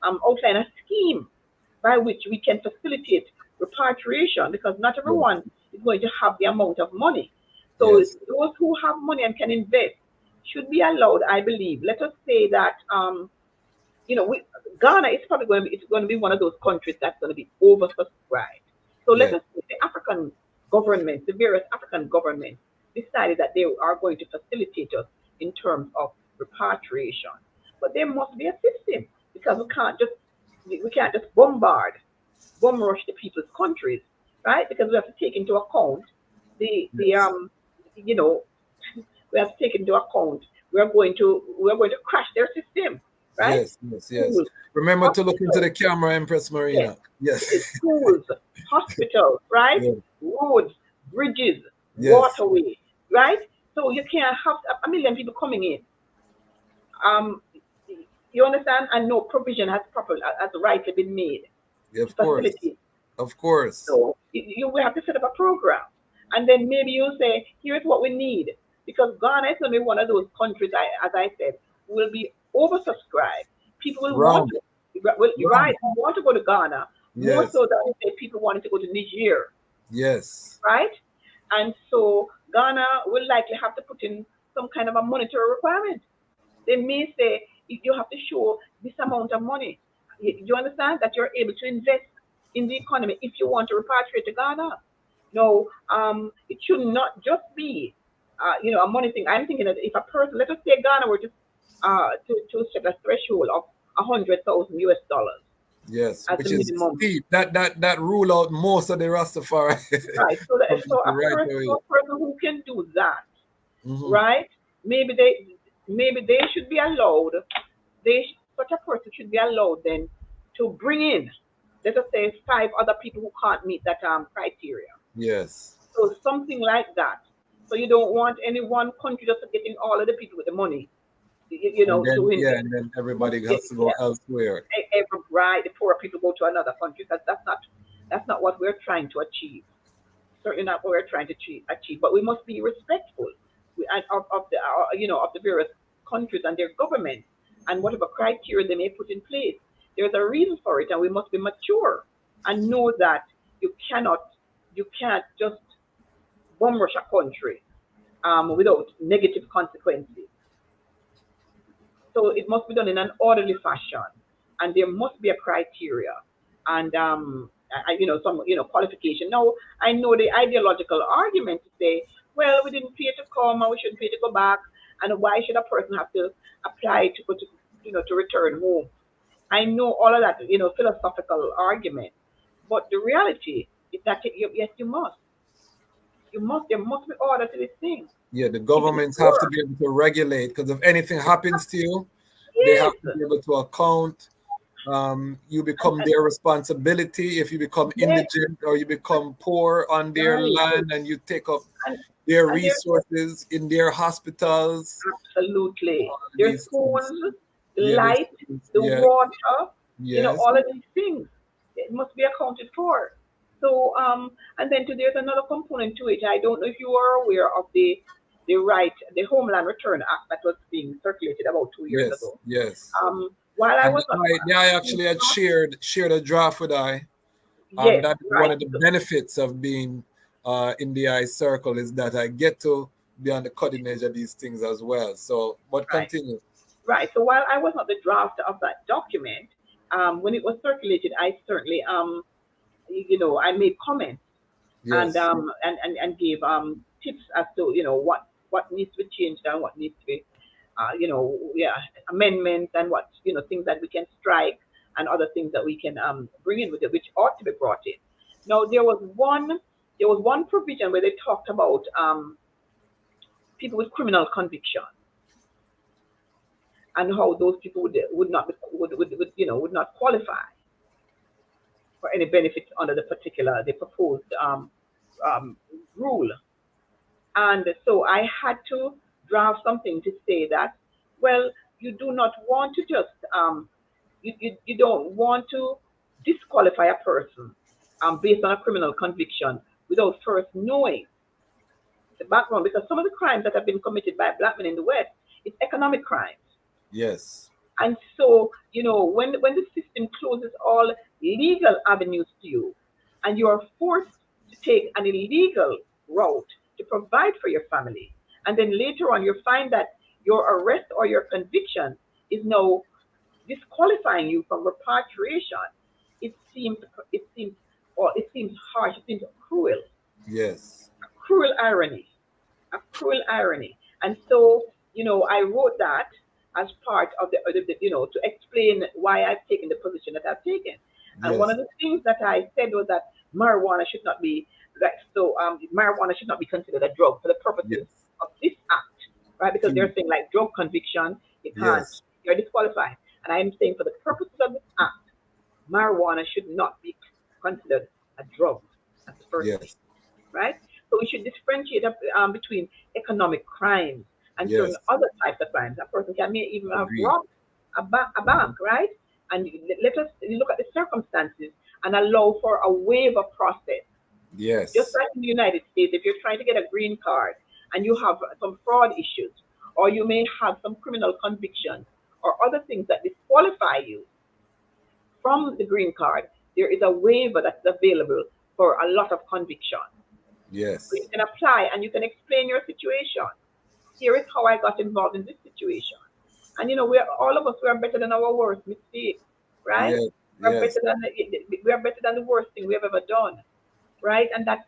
outline a scheme by which we can facilitate repatriation, because not Yes. everyone is going to have the amount of money. So Yes. those who have money and can invest should be allowed, I believe. Let us say that Ghana is probably going to be one of those countries that's going to be oversubscribed. So let Yes. us say the African governments, the various African governments, decided that they are going to facilitate us in terms of repatriation. But there must be a system, because we can't just bomb rush the people's countries, right? Because we have to take into account the Yes. you know we have to take into account we're going to crash their system. right? Yes, yes, yes. Schools, Remember to look into hospitals, the camera, Empress yes, Marina. Yes. schools, hospitals, right? Yeah. Roads, bridges, Yes. waterways, right? So you can't have a million people coming in. Um, you understand? And no provision has rightly been made Yeah, to of course. facilitate. Of course. So you will have to set up a program, and then maybe you say, "Here's what we need," because Ghana is going to be one of those countries. As I said, will be oversubscribed. People will want Round. to, will, Round. right, want to go to Ghana more Yes. so than say people wanting to go to Niger, Yes. right? And so Ghana will likely have to put in some kind of a monetary requirement. They may say you have to show this amount of money. You understand that you're able to invest in the economy if you want to repatriate to Ghana. No, it should not just be, a money thing. I'm thinking that if a person, let us say Ghana were to set a threshold of 100,000 US dollars Yes. as the Which is minimum. steep. That rule out most of the Rastafari Right. So that so community right so away. a person who can do that, Hmm. right? Maybe they should be allowed. Such a person should be allowed then to bring in, let us say, five other people who can't meet that criteria. Yes. So something like that. So you don't want any one country just getting all of the people with the money, And to then yeah, invest. and then Must everybody get, has to go yeah, elsewhere. every right, the poor people go to another country. That's not what we're trying to achieve. Certainly not what we're trying to achieve. But we must be respectful of the various countries and their governments and whatever criteria they may put in place. There's a reason for it, and we must be mature and know that you cannot you can't just bum rush a country without negative consequences. So it must be done in an orderly fashion, and there must be a criteria and some qualification. Now I know the ideological argument to say, well, we didn't pay to come and we shouldn't pay to go back, and why should a person have to apply to go to return home? I know all of that, philosophical argument, but the reality is that yes, there must be order to this thing. Yeah, the If it governments have to works, be able to regulate because if anything happens to you, they have yes, to be able to account. You become and their responsibility if you become yes, indigent or you become poor on their right. land and you take up And their and there's resources in their hospitals. absolutely All of there's these things. schools, the Yeah, light, the yeah, water, yes, all of these things. It must be accounted for. So and then there's another component to it. I don't know if you are aware of the Homeland Return Act that was being circulated about 2 years yes, ago. yes. While I And was not I actually had shared a draft with I. yes, That is one right. of the benefits of being in the I circle is that I get to be on the cutting edge of these things as well. So, but Right. continue. Right. So while I was not the drafter of that document, when it was circulated, I certainly, I made comments and Yes, gave tips as to what needs to be changed and what needs to be, yeah, amendments and what things that we can strike and other things that we can bring in with it, which ought to be brought in. Now there was one provision where they talked about people with criminal conviction and how those people would not would not qualify for any benefit under the proposed um, rule. And so I had to draft something to say that, well, you do not want to just you don't want to disqualify a person based on a criminal conviction without first knowing the background, because some of the crimes that have been committed by black men in the West is economic crimes. yes, And so, when the system closes all legal avenues to you and you are forced to take an illegal route to provide for your family, and then later on you find that your arrest or your conviction is now disqualifying you from repatriation, it seems it seems it seems harsh, it seems cruel, yes, cruel irony, a cruel irony. And so, I wrote that as part of to explain why I've taken the position that I've taken. And one yes, of the things that I said was that marijuana should not be marijuana should not be considered a drug for the purposes yes, of this act, right? Because they're saying like drug conviction, you can't, yes, you're disqualified. And I'm saying for the purposes of this act, marijuana should not be considered a drug. That's the first thing, Yes. right? So we should differentiate between economic crimes and certain Yes. other types of crimes. A person can may even have Agreed. robbed a bank, right? And let us look at the circumstances and allow for a waiver process. Just Yes. like in the United States, if you're trying to get a green card and you have some fraud issues, or you may have some criminal convictions or other things that disqualify you from the green card, there is a waiver that's available for a lot of convictions. So you Yes. can apply and you can explain your situation. Here is how I got involved in this situation. And we're all of us, we are better than our worst mistake, right? Yes. We're better Yes. than we are better than the worst thing we have ever done, right? And that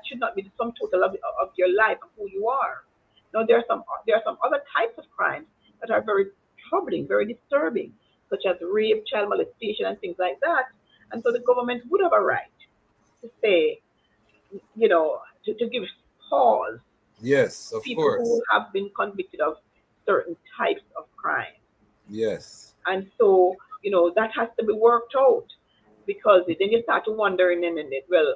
should not be the sum total of your life of who you are. Now there are some other types of crimes that are very troubling, very disturbing, such as rape, child molestation, and things like that. And so the government would have a right to say, to give pause Yes. to Of people who course. have been convicted of certain types of crime. Yes. And so, that has to be worked out because then you start to wonder and well,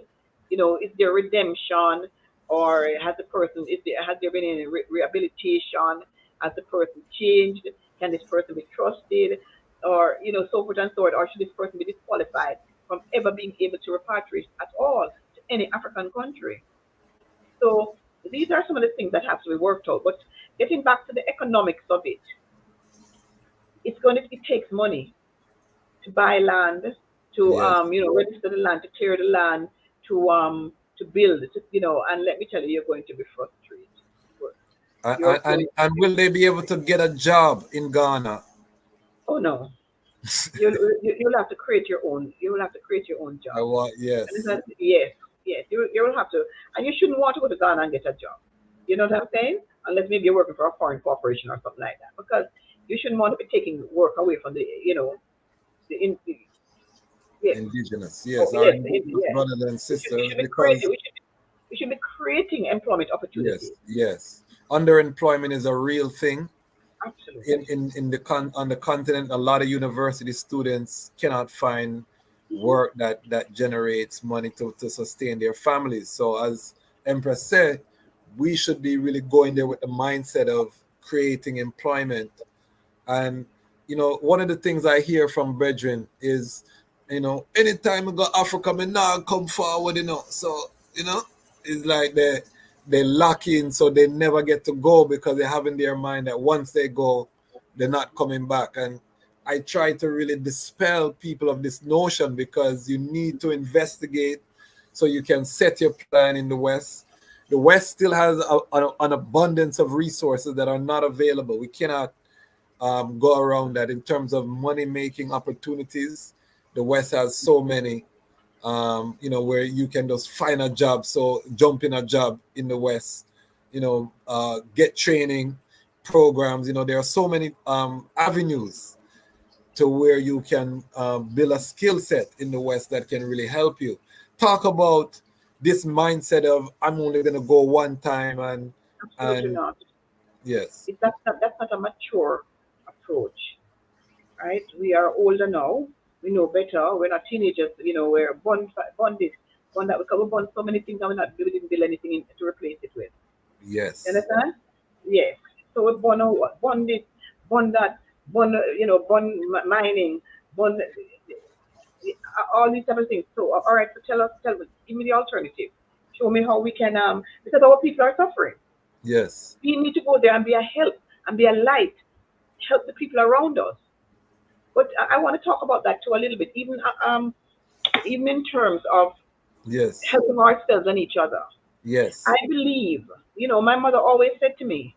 is there redemption or has there been any rehabilitation? Has the person changed? Can this person be trusted? Or, so forth and so on. Or should this person be disqualified from ever being able to repatriate at all to any African country? So these are some of the things that have to be worked out. But getting back to the economics of it, it takes money to buy land, to Yes. register the land, to clear the land, to build, and let me tell you, you're going to be frustrated. You're going to And be, will they be able to get a job in Ghana? oh no, you'll have to create your own. You will have to create your own I job. want, And it's yes. not, yes, yes, you will have to, and you shouldn't want to go to Ghana and get a job. You know what I'm saying? Unless maybe you're working for a foreign corporation or something like that, because you shouldn't want to be taking work away from the in, yes, Indigenous. oh Yes. Our yes, indigenous yes. brothers and We sisters, should be creating. because We should be creating employment yes, opportunities. yes. Underemployment is a real thing. Absolutely. In the on the continent, a lot of university students cannot find Hmm. work that generates money to sustain their families. So as Empress said, we should be really going there with the mindset of creating employment. And one of the things I hear from brethren is, anytime we go Africa, me now come forward, So, it's like they lock in, so they never get to go because they have in their mind that once they go, they're not coming back. And I try to really dispel people of this notion, because you need to investigate so you can set your plan in the West. The West still has an abundance of resources that are not available. We cannot go around that in terms of money making opportunities. The West has so many, where you can just find a job. So jump in a job in the West, get training programs. There are so many avenues to where you can build a skill set in the West that can really help you. Talk about this mindset of I'm only going to go one time, Absolutely and not. yes, That's not a mature approach, right? We are older now. We know better. We're not teenagers. We're born this, born that. We born so many things, and we didn't build anything to replace it with. You yes, understand? Yes. So we're born this, born that, born mining, born all these type of things. So, all right. So tell me, give me the alternative. Show me how we can because our people are suffering. yes, We need to go there and be a help and be a light, help the people around us. But I want to talk about that too a little bit, even in terms of yes, helping ourselves and each other. I yes, believe, my mother always said to me,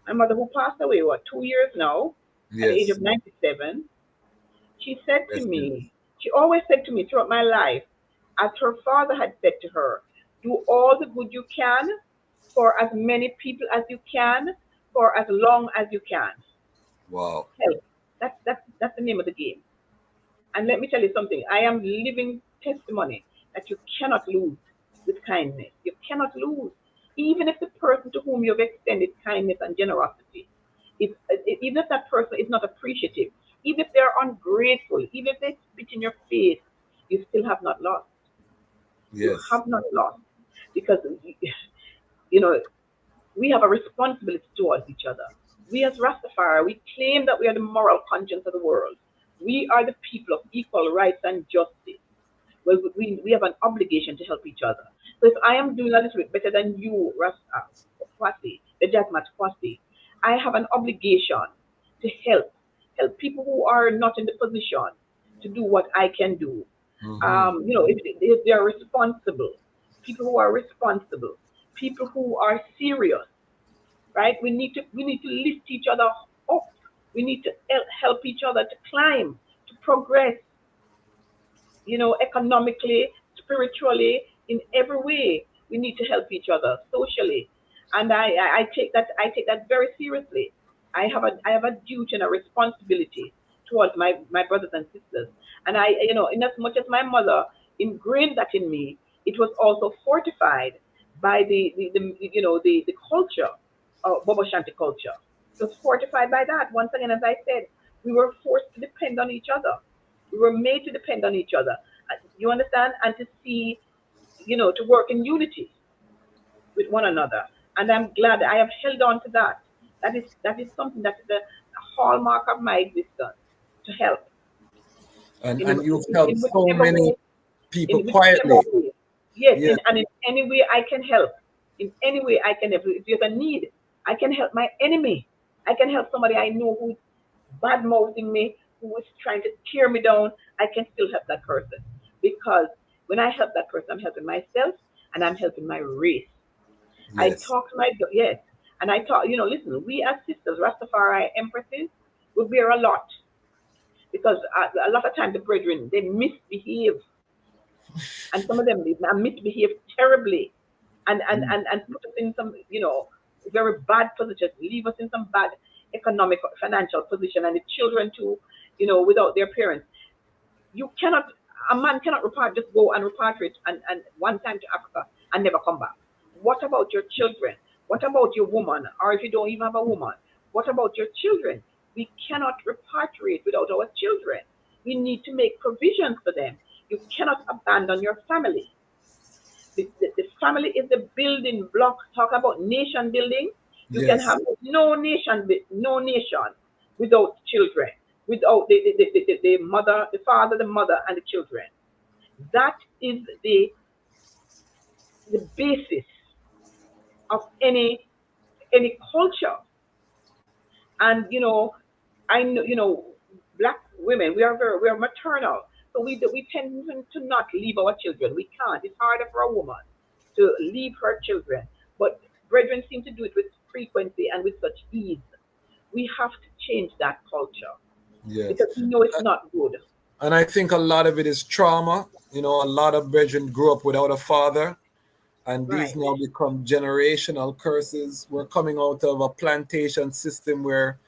my mother who passed away, 2 years now, at the age yes. of 97, she said to Yes, me, she always said to me throughout my life, as her father had said to her, do all the good you can for as many people as you can for as long as you can. wow. Help. That's the name of the game. And let me tell you something. I am living testimony that you cannot lose with kindness. You cannot lose. Even if the person to whom you've extended kindness and generosity, even if that person is not appreciative, Even if they're ungrateful, even if they spit in your face, you still have not lost. You Yes. have not lost because you know we have a responsibility towards each other. We as Rastafari, we claim that we are the moral conscience of the world. We are the people of equal rights and justice. Well, we have an obligation to help each other. So if I am doing a little bit better than you, Rasta, Kwasi, the Jasmat Kwasi, I have an obligation to help people who are not in the position to do what I can do. Mm-hmm. If they are responsible, people who are responsible, people who are serious, right? We need to lift each other up. We need to help each other to climb, to progress, economically, spiritually, in every way. We need to help each other socially, and I take that very seriously. I have a duty and a responsibility towards my brothers and sisters, and in as much as my mother ingrained that in me, it was also fortified by the culture, Bobo Shanti culture. It was fortified by that. Once again, as I said, we were forced to depend on each other. We were made to depend on each other. You understand? And to see, to work in unity with one another. And I'm glad I have held on to that. That is something that is the hallmark of my existence, to help And you've in helped so whichever many way, people in whichever quietly. way. Yes, Yes. and in any way I can help. In any way I can help. If there's a need, I can help my enemy. I can help somebody I know who's bad mouthing me, who is trying to tear me down. I can still help that person, because when I help that person, I'm helping myself and I'm helping my race. I Yes. talk to yes, and I talk. Listen, we as sisters, Rastafari empresses, we bear a lot, because a lot of times the brethren, they misbehave, and some of them they misbehave terribly, and put us in some very bad positions, leave us in some bad economic financial position, and the children too, without their parents. You cannot A man cannot just go and repatriate and one time to Africa and never come back. What about your children? What about your woman? Or if you don't even have a woman, what about your children? We cannot repatriate without our children. We need to make provisions for them. You cannot abandon your family. The family is the building block. Talk about nation building. You can Yes. have no nation without children, without the mother, the father, the mother, and the children. That is the basis of any culture. And I know, black women, we are maternal, so we tend to not leave our children. We can't. It's harder for a woman to leave her children, but brethren seem to do it with frequency and with such ease. We have to change that culture, Yes. because we know it's not good. And I think a lot of it is trauma. A lot of brethren grew up without a father, and these Right. now become generational curses. We're coming out of a plantation system where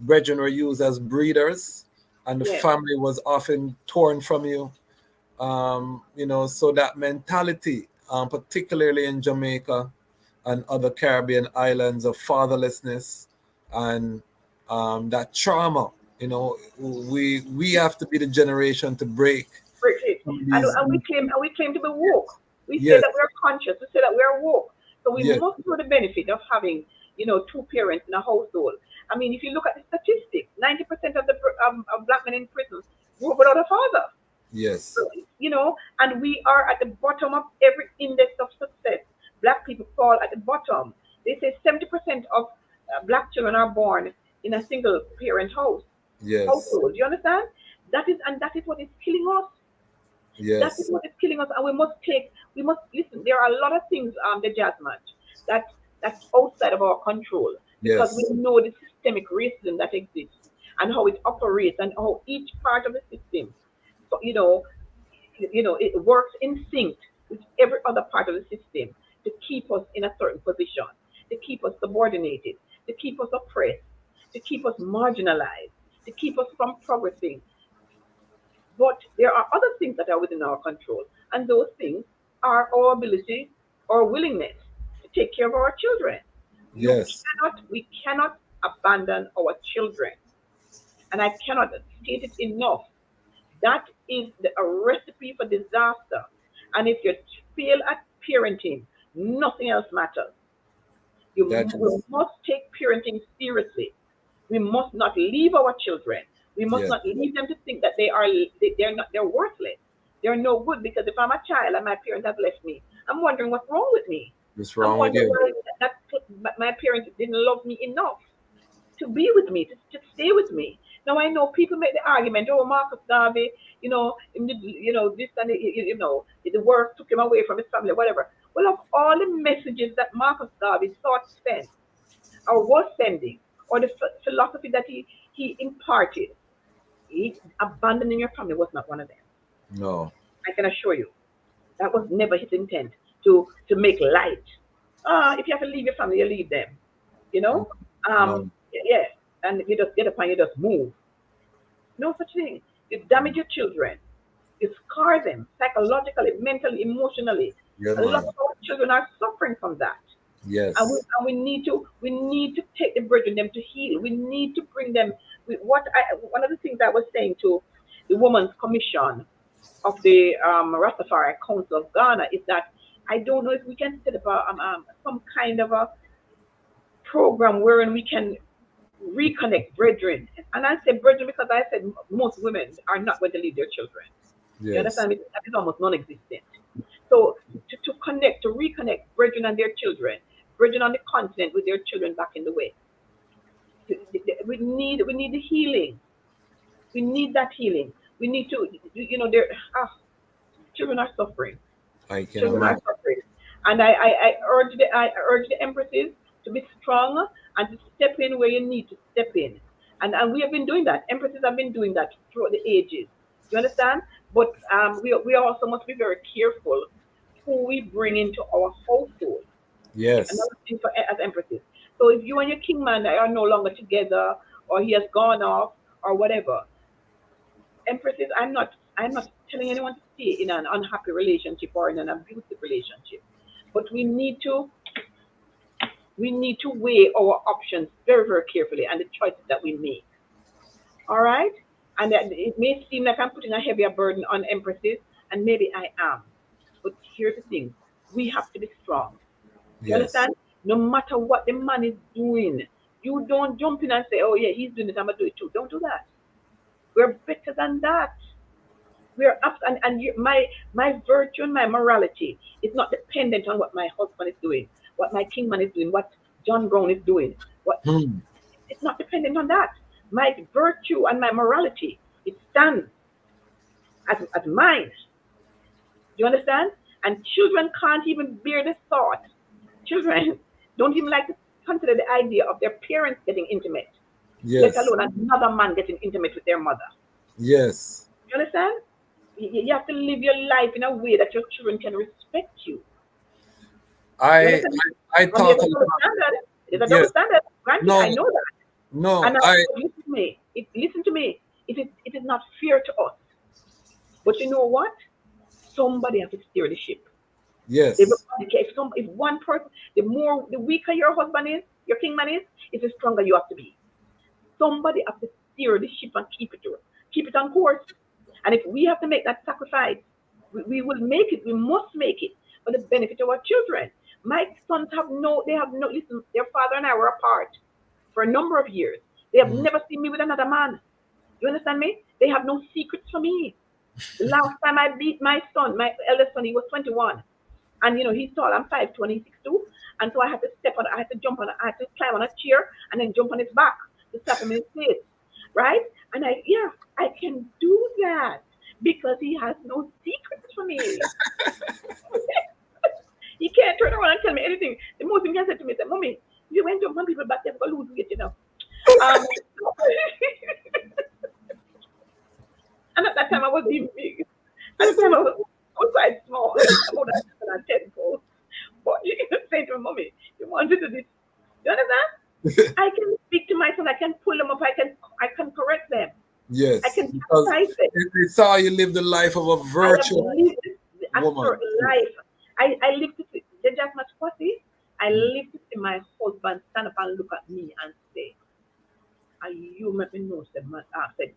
brethren were used as breeders, and the Yes. family was often torn from you. So that mentality, particularly in Jamaica and other Caribbean islands, of fatherlessness and that trauma, we have to be the generation to break British. some of And, these. and we claim to be woke. We say Yes, that we're conscious. We say that we're woke. So we yes, must know the benefit of having, two parents in a household. I mean, if you look at the statistics, 90% of black men in prison grew up without a father. yes, So, and we are at the bottom of every index of success. Black people fall at the bottom. They say 70% of black children are born in a single parent yes, household. You understand? That is what is killing us. That is yes, what is killing us, and we must listen. There are a lot of things, the jazz match, that that's outside of our control, because we yes, know the systemic racism that exists and how it operates and how each part of the system, so, it works in sync with every other part of the system to keep us in a certain position, to keep us subordinated, to keep us oppressed, to keep us marginalized, to keep us from progressing. But there are other things that are within our control, and those things are our ability or willingness to take care of our children. yes, We cannot abandon our children. And I cannot state it enough. That is a recipe for disaster. And if you fail at parenting, nothing else matters. That We is, must take parenting seriously. We must not leave our children. We must yes. not leave them to think that they're worthless. They're no good because if I'm a child and my parents have left me, I'm wondering what's wrong with me. What's I'm wrong with wondering you? why my parents didn't love me enough to be with me, to stay with me. Now I know people make the argument, oh Marcus Garvey, this and the work took him away from his family, whatever. Well, of all the messages that Marcus Garvey thought sent or was sending, or the philosophy that he imparted, abandoning your family was not one of them. No, I can assure you that was never his intent to make light. If you have to leave your family, you leave them. You know, no, yeah, and you just get up and you just move. No such thing. You damage your children. You scar them psychologically, mentally, emotionally. yeah, A lot man. of our children are suffering from that. Yes, And we need to take the burden them to heal. We need to bring them. One of the things I was saying to the Women's Commission of the Rastafari Council of Ghana is that I don't know if we can set up some kind of a program wherein we can reconnect brethren. And I say brethren because I said most women are not going to leave their children. You yes, understand me? That is almost non-existent. So to connect, to reconnect brethren and their children, brethren on the continent with their children back in the way. We need the healing. We need that healing. We need to, there ah, children are suffering. I can Children are imagine. suffering. And I urge the empresses to be strong and to step in where you need to step in. And we have been doing that. Empresses have been doing that throughout the ages. You understand? But we also must be very careful who we bring into our household. Yes, Another thing as empresses. So if you and your king man are no longer together, or he has gone off, or whatever, empresses, I'm not telling anyone to stay in an unhappy relationship or in an abusive relationship. But we need to weigh our options very, very carefully and the choices that we make. All right? And that it may seem like I'm putting a heavier burden on empresses, and maybe I am. But here's the thing: we have to be strong. You yes, understand? No matter what the man is doing, you don't jump in and say, "Oh yeah, he's doing it, I'm gonna do it too." Don't do that. We're better than that. We're up, and my virtue and my morality is not dependent on what my husband is doing, what my kingman is doing, what John Brown is doing. What hmm, It's not dependent on that. My virtue and my morality, it stands as mine. Do you understand? And children can't even bear the thought. Children don't even like to consider the idea of their parents getting intimate, let yes, alone another man getting intimate with their mother. yes. You understand? You have to live your life in a way that your children can respect you. You I, understand? I And there's thought a a double lot. standard. There's a double Yes, standard. Granted, no, I know that. no. And I, listen to me. Listen to me. It is not fair to us. But you know what? Somebody has to steer the ship. yes, If one person, the weaker your husband is, your kingman is the stronger you have to be. Somebody has to steer the ship and keep it on course. And if we have to make that sacrifice, we will make it. We must make it for the benefit of our children. My sons they have no, listen, their father and I were apart for a number of years. They have mm, never seen me with another man. You understand me? They have no secrets from me. The last time I beat my son, my eldest son, he was 21. And he's tall. I'm 5'2" and he's 6'2". And so I had to jump on, I had to climb on a chair and then jump on his back to slap him in his face. Right? And I can do that because he has no secrets for me. He can't turn around and tell me anything. The most thing he can say to me is, Mommy, if you went to one people back there, going to lose weight. Um, and at that time, I wasn't even big. At the time, I was quite small, about 10 pounds. But you can say to me, Mommy, you want to do this. You understand? I can speak to my son. I can pull them up. I can correct them. I yes. can Because chastise them. they saw you live the life of a I have virtuous lived a woman. certain life. I live to see, they just much pussy. I Mm, live to see my husband stand up and look at me and say, I you make me know said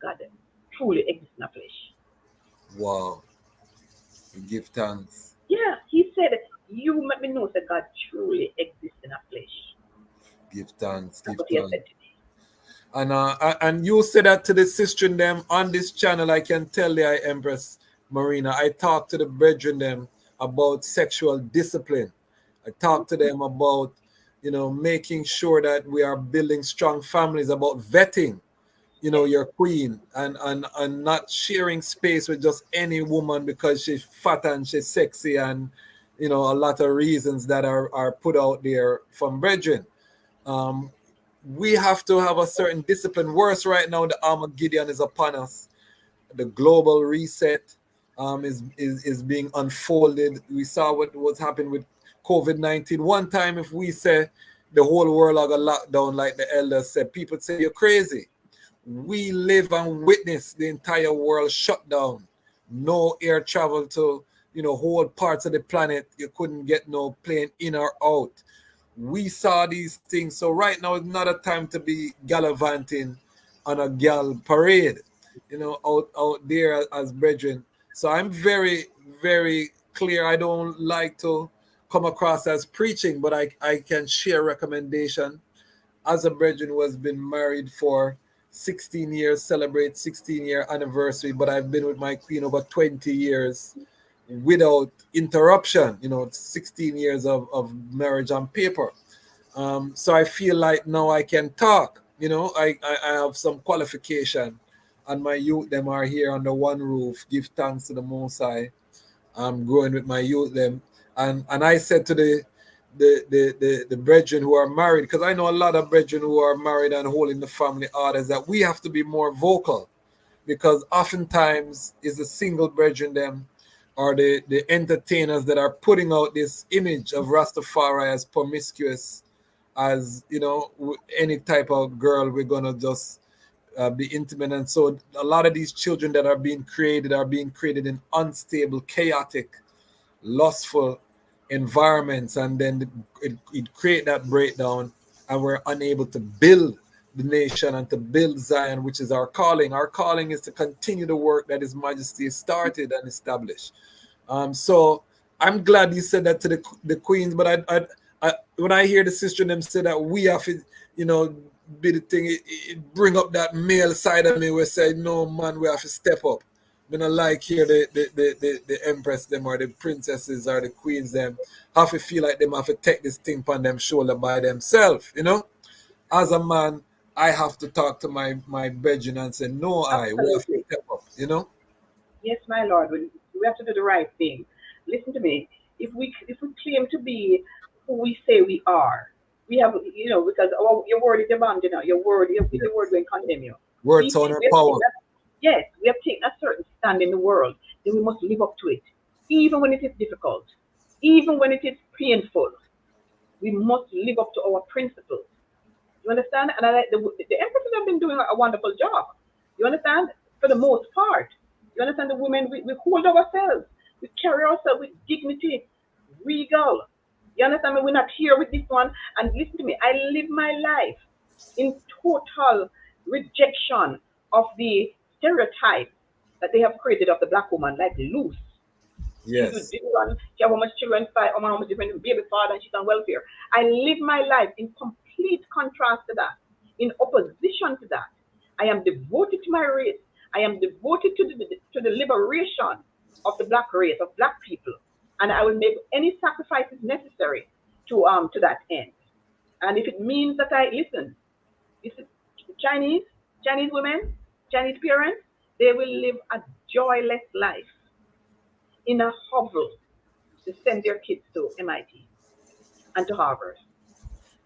God truly exists in the flesh. Wow. We give thanks. Yeah, he said, you make me know that God truly exists in the flesh. Give thanks. That's Give what he has thanks. said to me. And you say that to the sister in them on this channel. I can tell you, Empress Marina. I talk to the brethren them about sexual discipline. I talk to them about, making sure that we are building strong families, about vetting, Yes, your queen, and not sharing space with just any woman because she's fat and she's sexy, and a lot of reasons that are put out there from brethren. Um, we have to have a certain discipline. Worse, right now, the Armageddon is upon us. The global reset is being unfolded. We saw what's happened with COVID-19. One time, if we say the whole world are going to lock down, like the elders said, people say you're crazy. We live and witness the entire world shut down. No air travel to, whole parts of the planet. You couldn't get no plane in or out. We saw these things. So right now is not a time to be gallivanting on a gal parade, out there as brethren. So I'm very, very clear. I don't like to come across as preaching, but I can share recommendation as a brethren who has been married for 16 years, celebrate 16-year anniversary, but I've been with my queen over 20 years without interruption, 16 years of marriage on paper. So I feel like now I can talk, I have some qualification, and my youth them are here under one roof. Give thanks to the Most High. I'm growing with my youth them. And I said to the brethren who are married, because I know a lot of brethren who are married and holding the family orders, that we have to be more vocal, because oftentimes is the single brethren them or the entertainers that are putting out this image of Rastafari as promiscuous, as any type of girl we're gonna just be intimate. And so a lot of these children that are being created in unstable, chaotic, lustful environments, and then it create that breakdown, and we're unable to build the nation and to build Zion, which is our calling. Our calling is to continue the work that His Majesty started and established. So I'm glad you said that to the queens, but when I hear the sister and them say that we have to, be the thing, it bring up that male side of me where say, no man, we have to step up. I don't like here the empress them or the princesses or the queens them have to feel like them have to take this thing on them shoulder by themselves, As a man, I have to talk to my brethren and say, no, we have to absolutely. step up, Yes, my Lord, we have to do the right thing. Listen to me. If we claim to be who we say we are, we have because your word is your bond, your word will condemn you. Words on our We have taken power. that, yes, we have taken a certain stand in the world, then we must live up to it, even when it is difficult, even when it is painful. We must live up to our principles. You understand? And I like the empresses have been doing a wonderful job. You understand? For the most part. You understand? The women, we hold ourselves. We carry ourselves with dignity, regal. You understand me? We're not here with this one. And listen to me. I live my life in total rejection of the stereotype that they have created of the black woman, like loose. She's Yes. this one, she have how much children, five, how much different baby father, and she's on welfare. I live my life in complete contrast to that, in opposition to that. I am devoted to my race. I am devoted to the liberation of the black race, of black people. And I will make any sacrifices necessary to that end. And if it means that I listen, this is Chinese, Chinese women, Chinese parents, they will live a joyless life in a hovel to send their kids to MIT and to Harvard.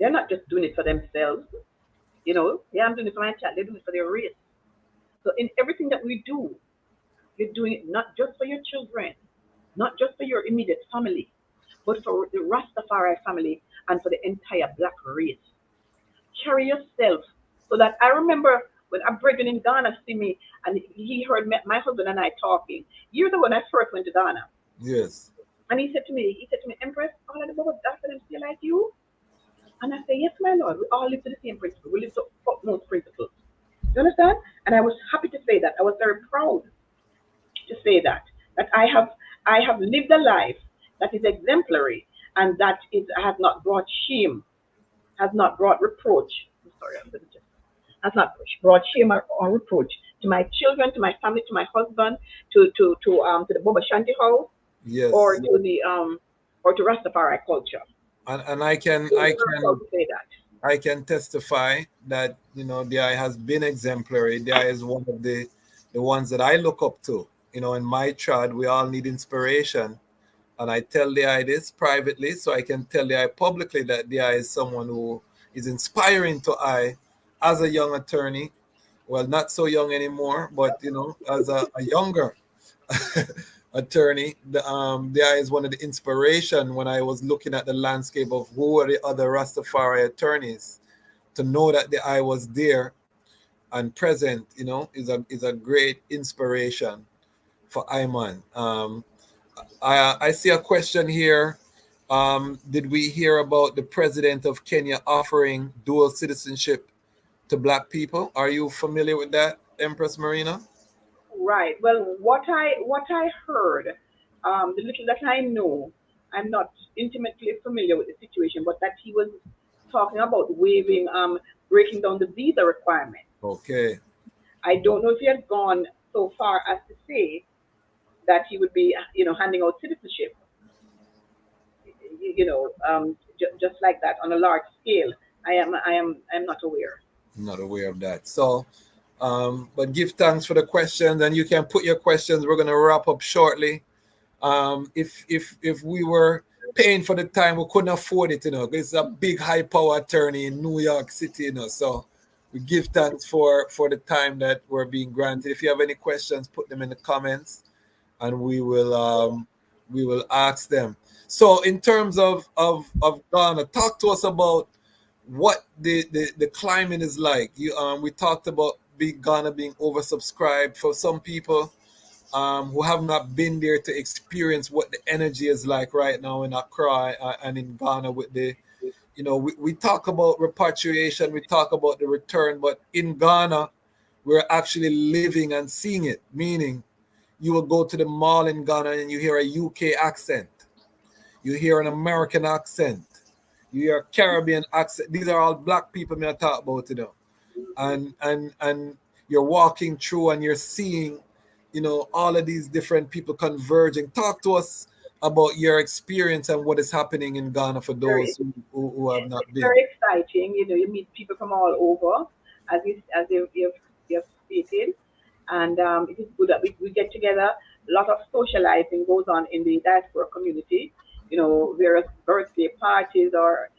They're not just doing it for themselves, Yeah, I'm doing it for my child. They're doing it for their race. So in everything that we do, you're doing it not just for your children, not just for your immediate family, but for the Rastafari family and for the entire black race. Carry yourself so that I remember when a brethren in Ghana see me and he heard my husband and I talking years ago when I first went to Ghana. Yes. And he said to me, Empress, all of the bubble after them still like you? And I say, yes, my Lord, we all live to the same principle. We live to utmost principles. understand? And I was happy to say that. I was very proud to say that I have lived a life that is exemplary and that is has not brought shame, has not brought reproach. I'm sorry, I'm going to just has not brought shame or reproach to my children, to my family, to my husband, to the Boba Shanti house, Yes. or to the or to Rastafari culture. And I can So I I'm very proud can to say that. I can testify that DI has been exemplary. DI is one of the ones that I look up to. In my tribe, we all need inspiration, and I tell DI this privately, so I can tell DI publicly that DI is someone who is inspiring to I as a young attorney. Well, not so young anymore, but as a younger attorney, the eye is one of the inspiration when I was looking at the landscape of who are the other Rastafari attorneys. To know that the eye was there and present, is a great inspiration for Iman. I see a question here. Did we hear about the president of Kenya offering dual citizenship to Black people? Are you familiar with that, Empress Marina? Right. Well, what I heard, the little that I know, I'm not intimately familiar with the situation, but that he was talking about waiving, breaking down the visa requirement. Okay. I don't know if he had gone so far as to say that he would be, handing out citizenship, just like that on a large scale. I am not aware. I'm not aware of that. So, but give thanks for the questions, and you can put your questions. We're gonna wrap up shortly. If we were paying for the time, we couldn't afford it. It's a big high power attorney in New York City. So we give thanks for the time that we're being granted. If you have any questions, put them in the comments, and we will ask them. So, in terms of Ghana, talk to us about what the climate is like. We talked about Ghana being oversubscribed for some people who have not been there to experience what the energy is like right now in Accra and in Ghana with we talk about repatriation, we talk about the return, but in Ghana, we're actually living and seeing it, meaning you will go to the mall in Ghana and you hear a UK accent, you hear an American accent, you hear a Caribbean accent. These are all Black people me I talk about, and you're walking through and you're seeing all of these different people converging. Talk to us about your experience and what is happening in Ghana for those Very, who have not it's been. very exciting. You meet people from all over, as you've stated, and it is good that we get together. A lot of socializing goes on in the diaspora community. Various birthday parties or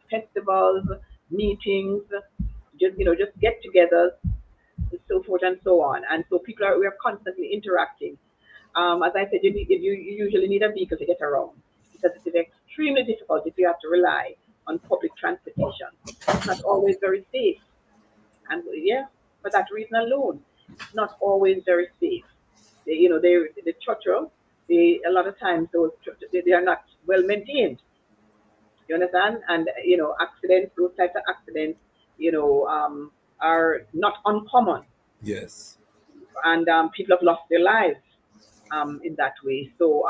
festivals, meetings, just get-togethers, so forth and so on. And so we are constantly interacting. As I said, you usually need a vehicle to get around because it is extremely difficult if you have to rely on public transportation. It's not always very safe. And yeah, for that reason alone, it's not always very safe. The church, a lot of times they are not well maintained. You understand? And accidents, those types of accidents, you know, um, are not uncommon, Yes. and people have lost their lives in that way. So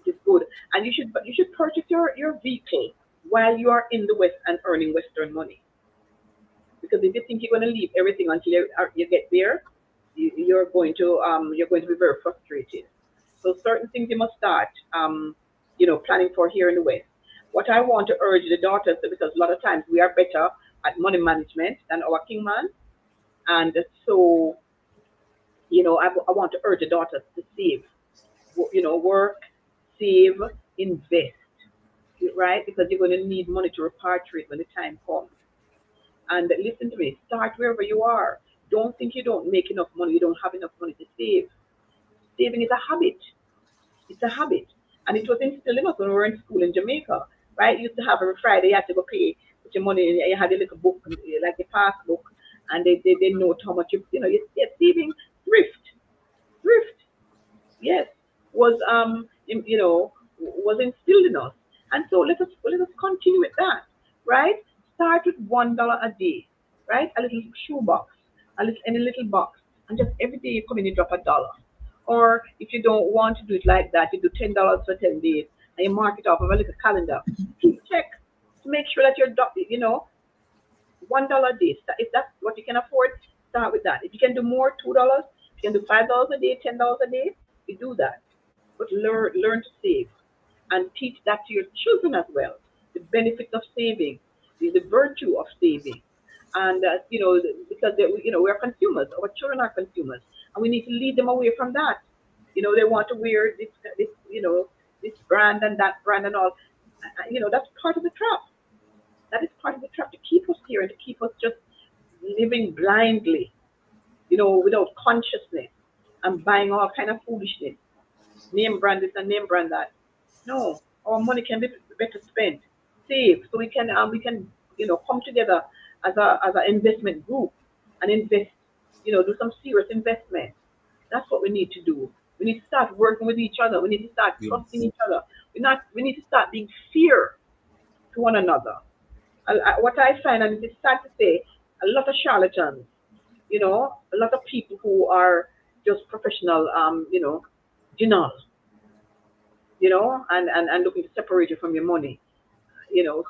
it is good, and you should purchase your vehicle while you are in the West and earning Western money. Because if you think you're going to leave everything until you get there, you're going to be very frustrated. So certain things you must start, planning for here in the West. What I want to urge the daughters, because a lot of times we are better at money management than our king man, and so I want to urge the daughters to save, work, save, invest, right? Because you're going to need money to repatriate when the time comes. And listen to me, start wherever you are. Don't think you don't make enough money, you don't have enough money to save. Saving is a habit. It's a habit. And it was instilled in us when we were in school in Jamaica, right? You used to have every Friday, you had to go pay, put your money in, you had a little book, like a passbook, and they note how much you're saving. Thrift. Thrift, yes, was instilled in us. And so let us continue with that, right? Start with $1 a day, right? A little shoebox. in a little box, and just every day you come in, you drop $1. Or if you don't want to do it like that, you do $10 for 10 days, and you mark it off of a little calendar. Keep check to make sure that you're, $1 a day. If that's what you can afford, start with that. If you can do more, $2. If you can do $5 a day, $10 a day, you do that. But learn to save and teach that to your children as well. The benefits of saving, the virtue of saving, and because we're consumers. Our children are consumers, and we need to lead them away from that. They want to wear this brand and that brand and all. That's part of the trap. That is part of the trap to keep us here and to keep us just living blindly, without consciousness and buying all kind of foolishness, name brand this and name brand that. No, our money can be better spent, save, so we can come together as an investment group and invest, do some serious investment. That's what we need to do. We need to start working with each other. We need to start trusting each other. We need to start being fair to one another. What I find, and it's sad to say, a lot of charlatans, a lot of people who are just professional, general, and looking to separate you from your money,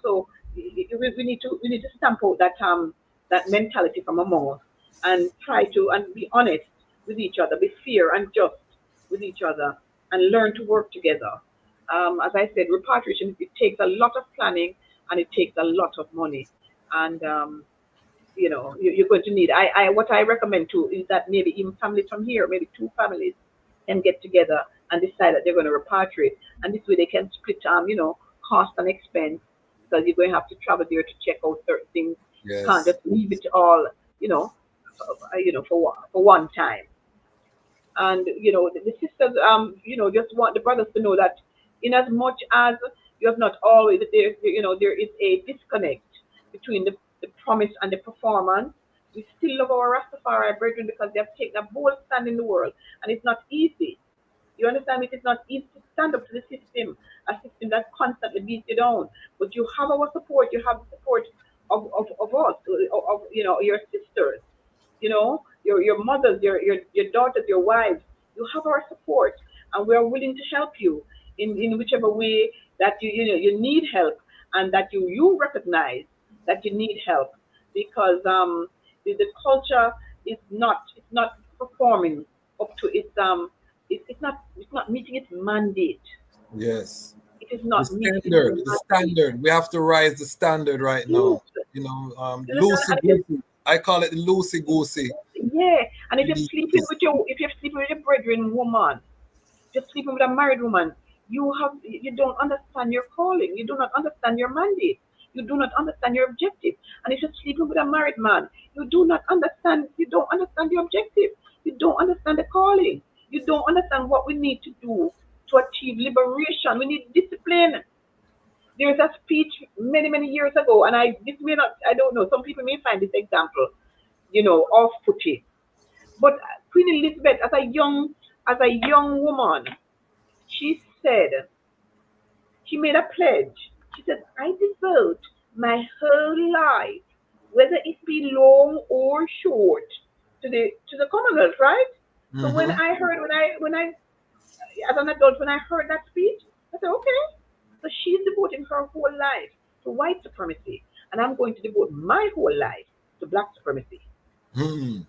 So we need to stamp out that mentality from among us and try to and be honest with each other, be fair and just with each other, and learn to work together. As I said, repatriation, it takes a lot of planning and it takes a lot of money, and you're going to need. What I recommend too is that maybe even families from here, maybe two families, can get together and decide that they're going to repatriate, and this way they can split, cost and expense, because you're going to have to travel there to check out certain things. You can't Yes. just leave it all, for one time. And the sisters, just want the brothers to know that, in as much as you have not always there is a disconnect between the promise and the performance. We still love our Rastafari brethren because they have taken a bold stand in the world, and it's not easy. You understand? It is not easy to stand up to the system, a system that constantly beats you down. But you have our support. You have the support of us, of your sisters, your mothers, your daughters, your wives. You have our support, and we are willing to help you in whichever way that you need help, and that you recognize that you need help, because the culture is not, it's not performing up to its it's not meeting its mandate. Yes. It is The not meeting its standard, the mandate. standard. We have to rise the standard right Yes. now. You understand? Loosey goosey. I call it loosey goosey. Yeah, and if you're sleeping with your brethren woman, just sleeping with a married woman, you don't understand your calling. You do not understand your mandate. You do not understand your objective. And if you're sleeping with a married man, you don't understand the objective. You don't understand the calling. You don't understand what we need to do to achieve liberation. We need discipline. There is a speech many, many years ago, and this may not, I don't know, some people may find this example, off putting. But Queen Elizabeth, as a young woman, she said, she made a pledge. She said, I devote my whole life, whether it be long or short, to the Commonwealth, right? So when Mm-hmm. I heard when I as an adult, when I heard that speech, I said, okay. So she's devoting her whole life to white supremacy, and I'm going to devote my whole life to black supremacy, Hmm.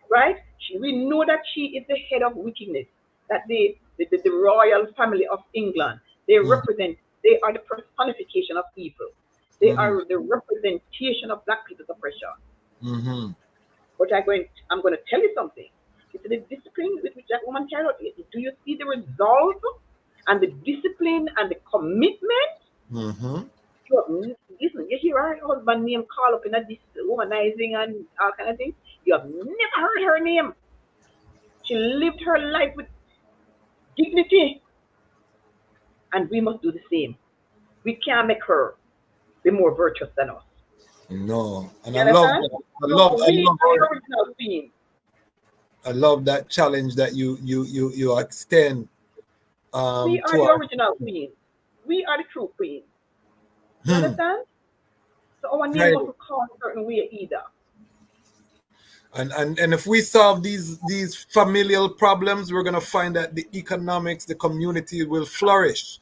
right? We know that she is the head of wickedness, that the royal family of England, they Hmm. represent, they are the personification of evil. They Hmm. are the representation of black people's oppression. Hmm. But I'm going to tell you something. It's the discipline with which that woman carried out. Do you see the result and the discipline and the commitment? Hmm. Listen, you hear her husband name call up in a this womanizing and all kind of things. You have never heard her name. She lived her life with dignity, and we must do the same. We can't make her be more virtuous than us. No, and You understand? So we are the original queen. I love that challenge that you extend We are to the our. original queen. We are the true queen. You Hmm. understand? So our name Right. mustn't call a certain way either. And if we solve these familial problems, we're going to find that the economics, the community will flourish,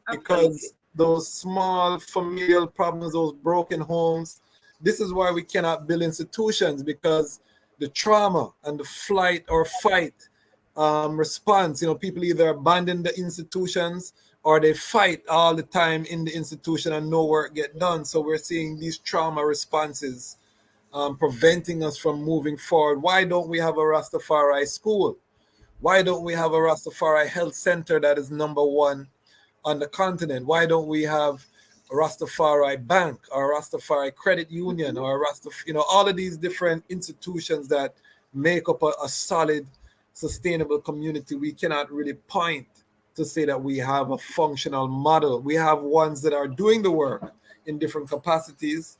Absolutely. because those small familial problems, those broken homes, this is why we cannot build institutions, because the trauma and the flight or fight response, people either abandon the institutions or they fight all the time in the institution and no work get done. So we're seeing these trauma responses preventing us from moving forward. Why don't we have a Rastafari school? Why don't we have a Rastafari health center that is number one on the continent? Why don't we have a Rastafari bank or a Rastafari credit union Mhm. or a all of these different institutions that make up a solid, sustainable community? We cannot really point to say that we have a functional model. We have ones that are doing the work in different capacities.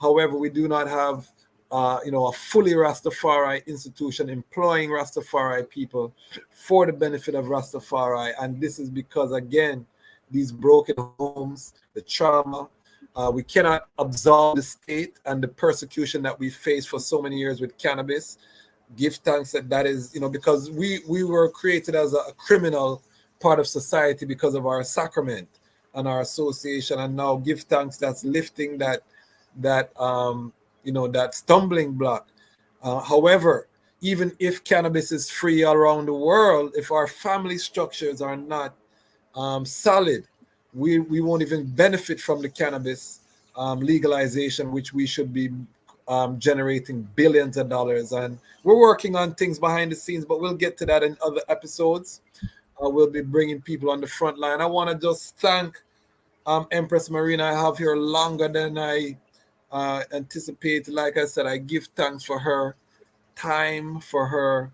However, we do not have, a fully Rastafari institution employing Rastafari people for the benefit of Rastafari. And this is because, again, these broken homes, the trauma, we cannot absolve the state and the persecution that we faced for so many years with cannabis. Give thanks that is, because we were created as a criminal part of society because of our sacrament and our association, and now give thanks that's lifting that stumbling block. However, even if cannabis is free all around the world, if our family structures are not solid, we won't even benefit from the cannabis legalization, which we should be generating billions of dollars. And we're working on things behind the scenes, but we'll get to that in other episodes. We'll be bringing people on the front line. I want to just thank Empress Marina. I have here longer than I anticipated. Like I said, I give thanks for her time, for her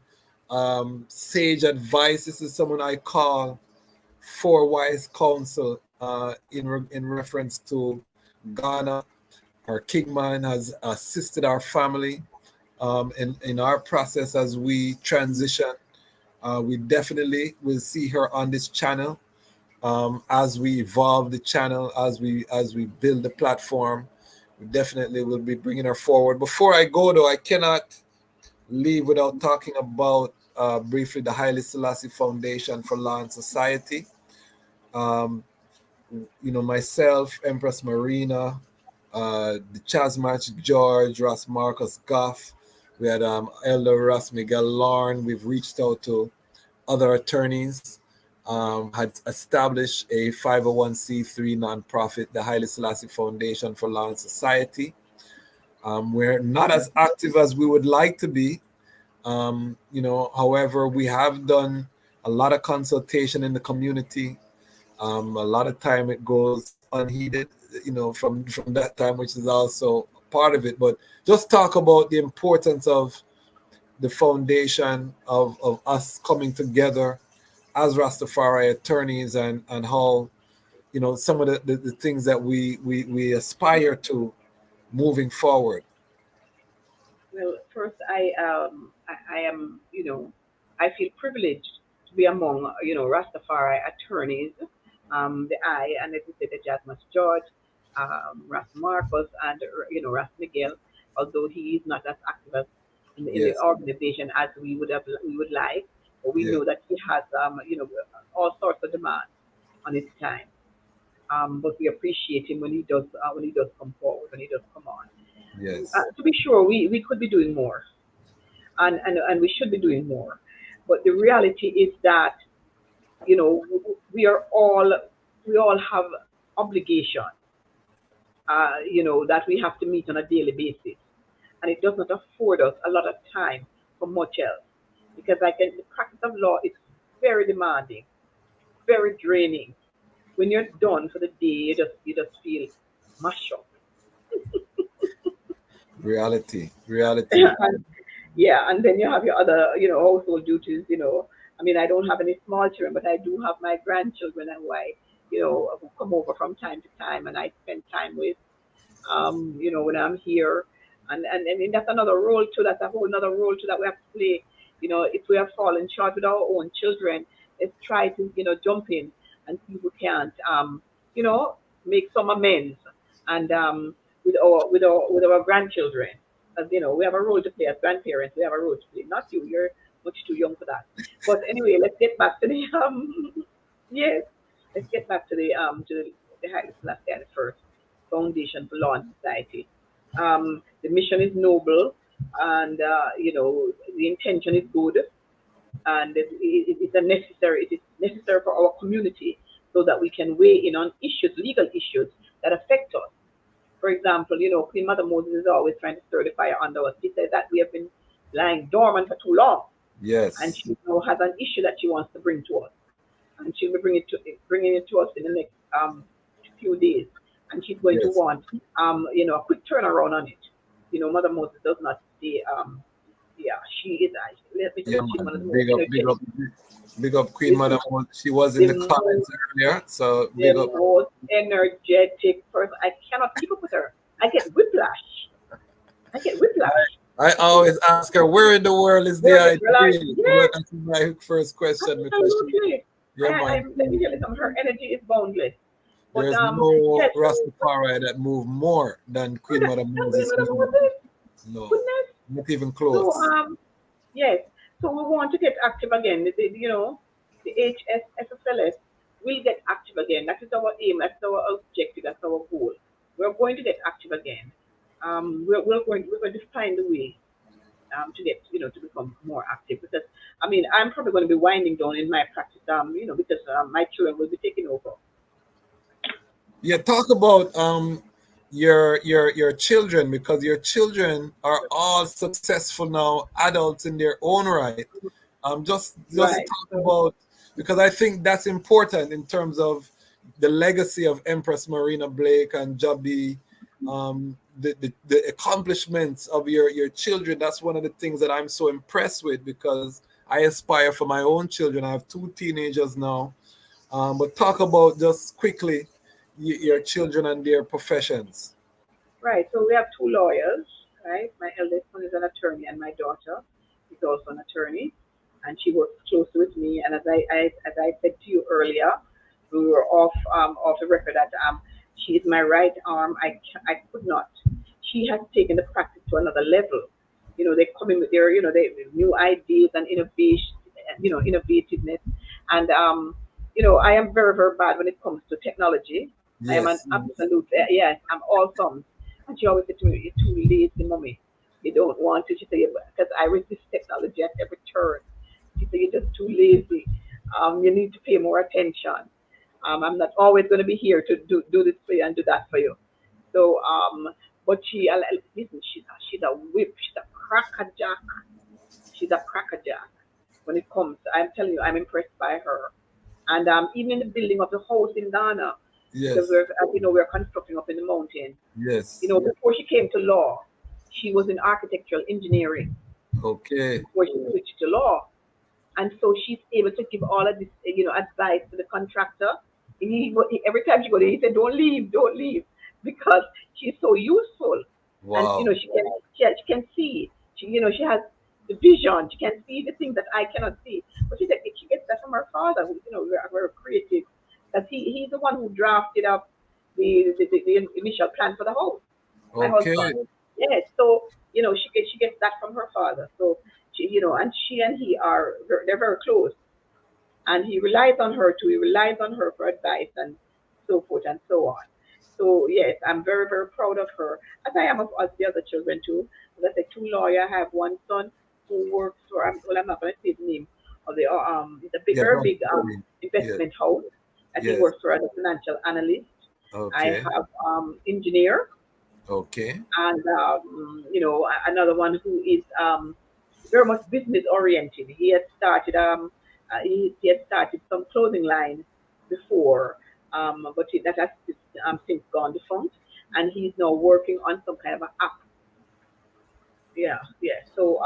sage advice. This is someone I call for wise counsel in reference to Ghana. Our Kingman has assisted our family in our process as we transition. We definitely will see her on this channel as we evolve the channel, as we build the platform. We definitely will be bringing her forward. Before I go, though, I cannot leave without talking about briefly the Haile Selassie Foundation for Law and Society. Um, myself, Empress Marina, the Chasmatch George, Ross Marcus Goff. We had Elder Ross Miguel Lorne. We've reached out to other attorneys, had established a 501c3 nonprofit, the Haile Selassie Foundation for Law and Society. We're not as active as we would like to be. However, we have done a lot of consultation in the community. A lot of time it goes unheeded, from that time, which is also part of it. But just talk about the importance of the foundation of us coming together as Rastafari attorneys, and how some of the things that we aspire to moving forward. Well, first, I am, I feel privileged to be among, Rastafari attorneys, the I, and as you said, the Jasmus George, Ras Marcos, and, Ras Miguel, although he is not as active as in the Yes, organization as we would like, but we yeah, know that he has, all sorts of demands on his time. But we appreciate him when he does come forward, when he does come on. yes. To be sure, we could be doing more, and we should be doing more. But the reality is that we are all we all have obligation, that we have to meet on a daily basis, and it does not afford us a lot of time for much else, because the practice of law is very demanding, very draining. When you're done for the day, you just feel mashed up. Reality. Yeah, and then you have your other, household duties. I mean, I don't have any small children, but I do have my grandchildren and who who come over from time to time, and I spend time with, when I'm here. And that's another role too. That's a whole another role too that we have to play. If we have fallen short with our own children, let's try to, jump in and see if we can't, you know, make some amends, and with our grandchildren. we have a role to play as grandparents. We have a role to play. Not you. You're much too young for that. But anyway, let's get back to the yes. Let's get back to the Haile Selassie the First Foundation for Law and Society. The mission is noble, and the intention is good, and it is necessary for our community so that we can weigh in on legal issues that affect us. For example, Queen Mother Moses is always trying to stir the fire under us. She said that we have been lying dormant for too long, and Yes. she now has an issue that she wants to bring to us, and she'll be bringing it to us in the next few days, and she's going to Yes. want a quick turnaround on it. Mother Moses does not stay. Yeah, she is. Let me tell Yeah, you, she's one of the man. most energetic, Big up Queen the, Mother. She was in the the most comments earlier, so the big up. most energetic person. I cannot keep up with her. I get whiplash. I get whiplash. I always ask her, where in the world is the Where the girl are, ideal? yes, That's my first question because she, absolutely. yeah, man, Let me tell you something. Her energy is boundless. But there's no yes, Rastafari that move more than Queen goodness, Mother Queen Moses Mother move. Moses, No, goodness. not even So close. yes. So we want to get active again. The HSFFLS will get active again. That is our aim. That's our objective. That's our goal. We're going to get active again. We're going to find a way to get to become more active, because I'm probably going to be winding down in my practice because my children will be taking over. Yeah, talk about your children, because your children are all successful now, adults in their own right. Just Right. talk about, because I think that's important in terms of the legacy of Empress Marina Blake and Joby, the accomplishments of your children. That's one of the things that I'm so impressed with, because I aspire for my own children. I have two teenagers now. But talk about just quickly your children and their professions. Right. So we have two lawyers, right? My eldest one is an attorney, and my daughter is also an attorney, and she works closely with me. And as I said to you earlier, we were off the record that she is my right arm. I could not. She has taken the practice to another level. They come in with their new ideas and innovation, innovativeness, and I am very very bad when it comes to technology. I am an Yes, absolute yes. I'm awesome. And she always said to me, "You're too lazy, mommy. You don't want to." She said, "Because I resist technology at every turn." She said, "You're just too lazy. You need to pay more attention. I'm not always going to be here to do this for you and do that for you." So, but listen, she's a whip. She's a crackerjack. She's a crackerjack when it comes. I'm telling you, I'm impressed by her. And even in the building of the house in Ghana, because yes, we're constructing up in the mountain. yes. Before she came to law, she was in architectural engineering Okay. before she switched to law. And so she's able to give all of this, advice to the contractor. Every time she goes there, he said, don't leave, because she's so useful, and Wow. she can see. She has the vision. She can see the things that I cannot see. But she said she gets that from her father, who very creative. That he's the one who drafted up the initial plan for the house. My Okay. husband. Yes. So she gets that from her father. So and she and he they're very close, and he relies on her too. He relies on her for advice and so forth and so on. So yes, I'm very very proud of her, as I am of us the other children too. As I said, two lawyers. I have one son who works for. Well, I'm not going to say the name of the it's a big, Yeah, very don't big worry. Yes, investment house that he yes. works for as a financial analyst. I Okay. have engineer, Okay. and another one who is very much business oriented. He had started some clothing line before, but that has since gone defunct, and he's now working on some kind of an app. Yeah, yeah. So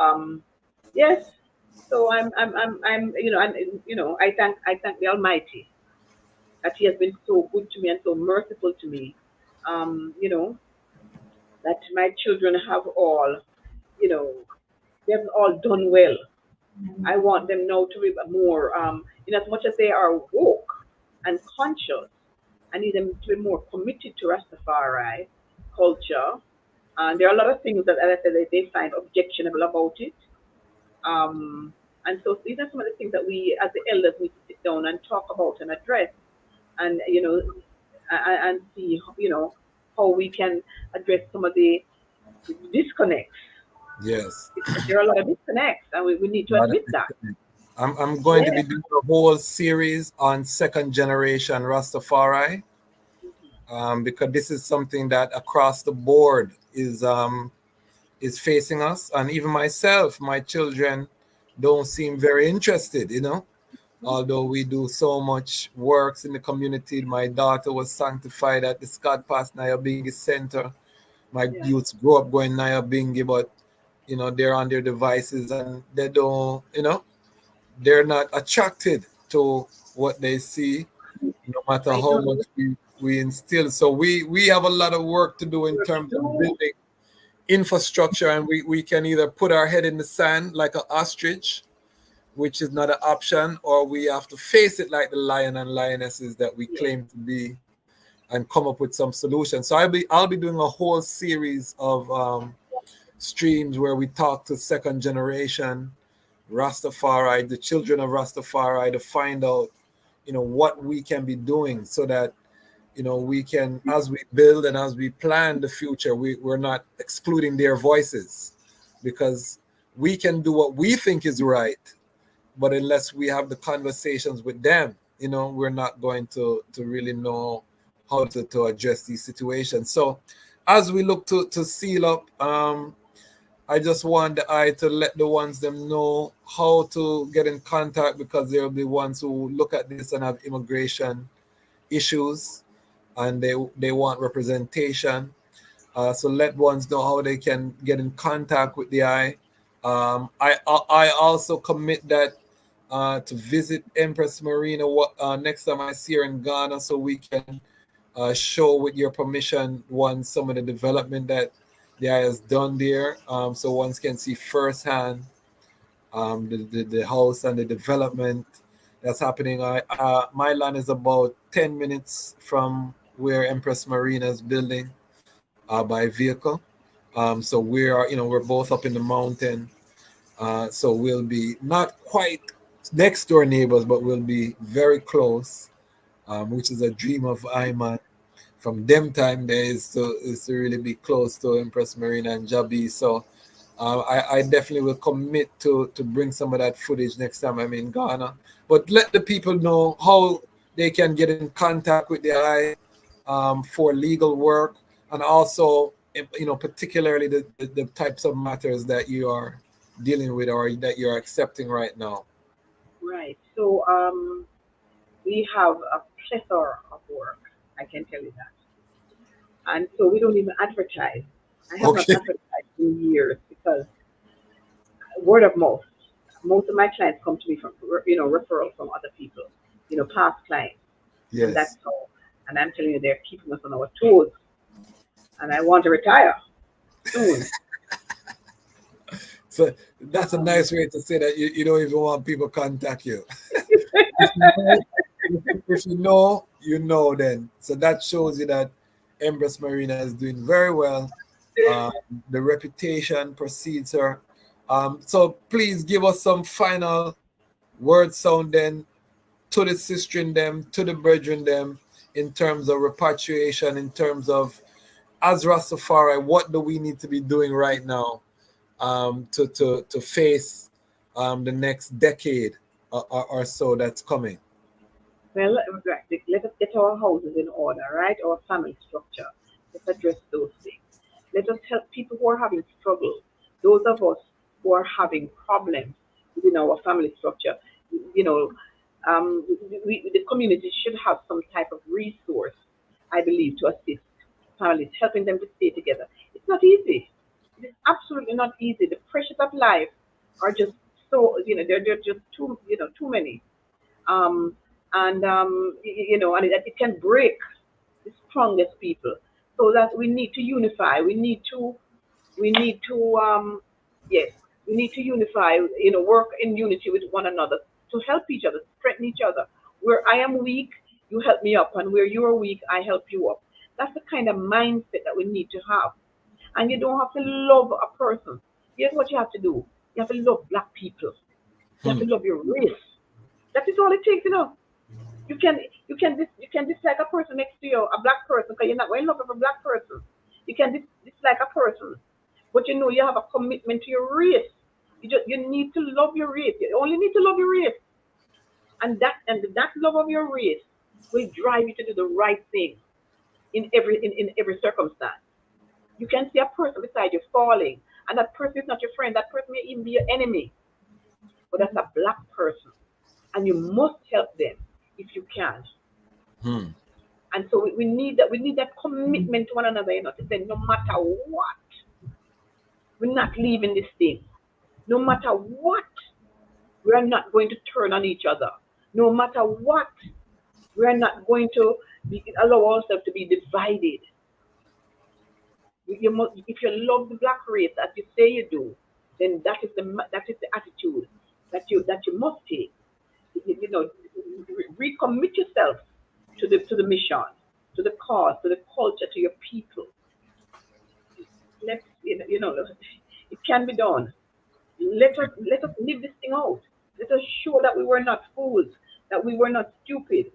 yes. So I'm and I thank the Almighty that He has been so good to me and so merciful to me. You know that my children have all, you know, they have all done well. I want them now to be more, in as much as they are woke and conscious, I need them to be more committed to Rastafari culture, And there are a lot of things that, as I said, they find objectionable about it. And so these are some of the things that we, as the elders, need to sit down and talk about and address, and and see, how we can address some of the disconnects, Yes. because there are a lot of disconnects, and we need to Lot of admit that. disconnect. I'm going to Yeah. be doing a whole series on second generation Rastafari, because this is something that across the board is facing us, and even myself, my children don't seem very interested. Although we do so much works in the community. My daughter was sanctified at the Scott Pass Nyabingi Center. My Yeah. youths grew up going Nyabingi, but they're on their devices and they don't, they're not attracted to what they see, no matter I how know much we instill. So we have a lot of work to do in work to terms of do. building infrastructure, and we can either put our head in the sand like an ostrich, which is not an option, or we have to face it like the lion and lionesses that we Yes. claim to be, and come up with some solutions. So I'll be doing a whole series of streams where we talk to second generation Rastafari, the children of Rastafari, to find out, what we can be doing so that, we can, as we build and as we plan the future, we're not excluding their voices, because we can do what we think is right, but unless we have the conversations with them, we're not going to really know how to address these situations. So as we look to seal up, I just want the eye to let the ones them know how to get in contact, because they'll be ones who look at this and have immigration issues, and they want representation. So let ones know how they can get in contact with the eye. I also commit that to visit Empress Marina next time I see her in Ghana, so we can show, with your permission, some of the development that the eye has done there, so ones can see firsthand the house and the development that's happening. My land is about 10 minutes from where Empress Marina is building by vehicle. So we're both up in the mountain. So we'll be not quite next door neighbors, but we'll be very close, which is a dream of Iman from them time days, is to really be close to Empress Marina and Jabi. So I definitely will commit to bring some of that footage next time I'm in Ghana. But let the people know how they can get in contact with the eye for legal work, and also, particularly the types of matters that you are dealing with or that you're accepting right now. Right. So we have a plethora of work. I can tell you that. And so we don't even advertise. I have not Okay. advertised in years, because word of mouth. Most of my clients come to me from, referral from other people, past clients, and that's Yes. how. And I'm telling you, they're keeping us on our toes. And I want to retire soon. So that's a Um, nice way to say that you don't even want people contact you. If you know, if you know, you know then. So that shows you that Empress Marina is doing very well. Um, the reputation precedes her. So please give us some final word sound then to the sister in them, to the brethren them, in terms of repatriation, in terms of, as Rastafari, what do we need to be doing right now to face the next decade or so that's coming. well, right, let us get our houses in order, right? Our family structure. Let's address those things. Let us help people who are having struggle. Those of us who are having problems within our family structure. You know, the community should have some type of resource, I believe, to assist families, helping them to stay together. It's not easy. It is absolutely not easy. The pressures of life are just so, they're just too many. Um, and it can break the strongest people. So that we need to unify. We need to yes, we need to unify, work in unity with one another, to help each other, strengthen each other. Where I am weak, you help me up, and where you are weak, I help you up. That's the kind of mindset that we need to have. And you don't have to love a person. Here's what you have to do. You have to love black people. You have Hmm. to love your race. That is all it takes, you know. You can you can dislike a person next to you, a black person, because you're not going to love with a black person. You can dislike a person, but you know you have a commitment to your race. You need to love your race. You only need to love your race, and that love of your race will drive you to do the right thing in every circumstance. You can see a person beside you falling, and that person is not your friend. That person may even be your enemy, but that's a black person, and you must help them if you can. Hmm. And so we need that commitment to one another, you know, to say no matter what, we're not leaving this thing. No matter what, we're not going to turn on each other. No matter what, we're not going to allow ourselves to be divided. You must, if you love the black race as you say you do, then that is the attitude that you must take. You know, recommit yourself to the mission, to the cause, to the culture, to your people. Let's you know it can be done. Let us live this thing out. Let us show that we were not fools, that we were not stupid,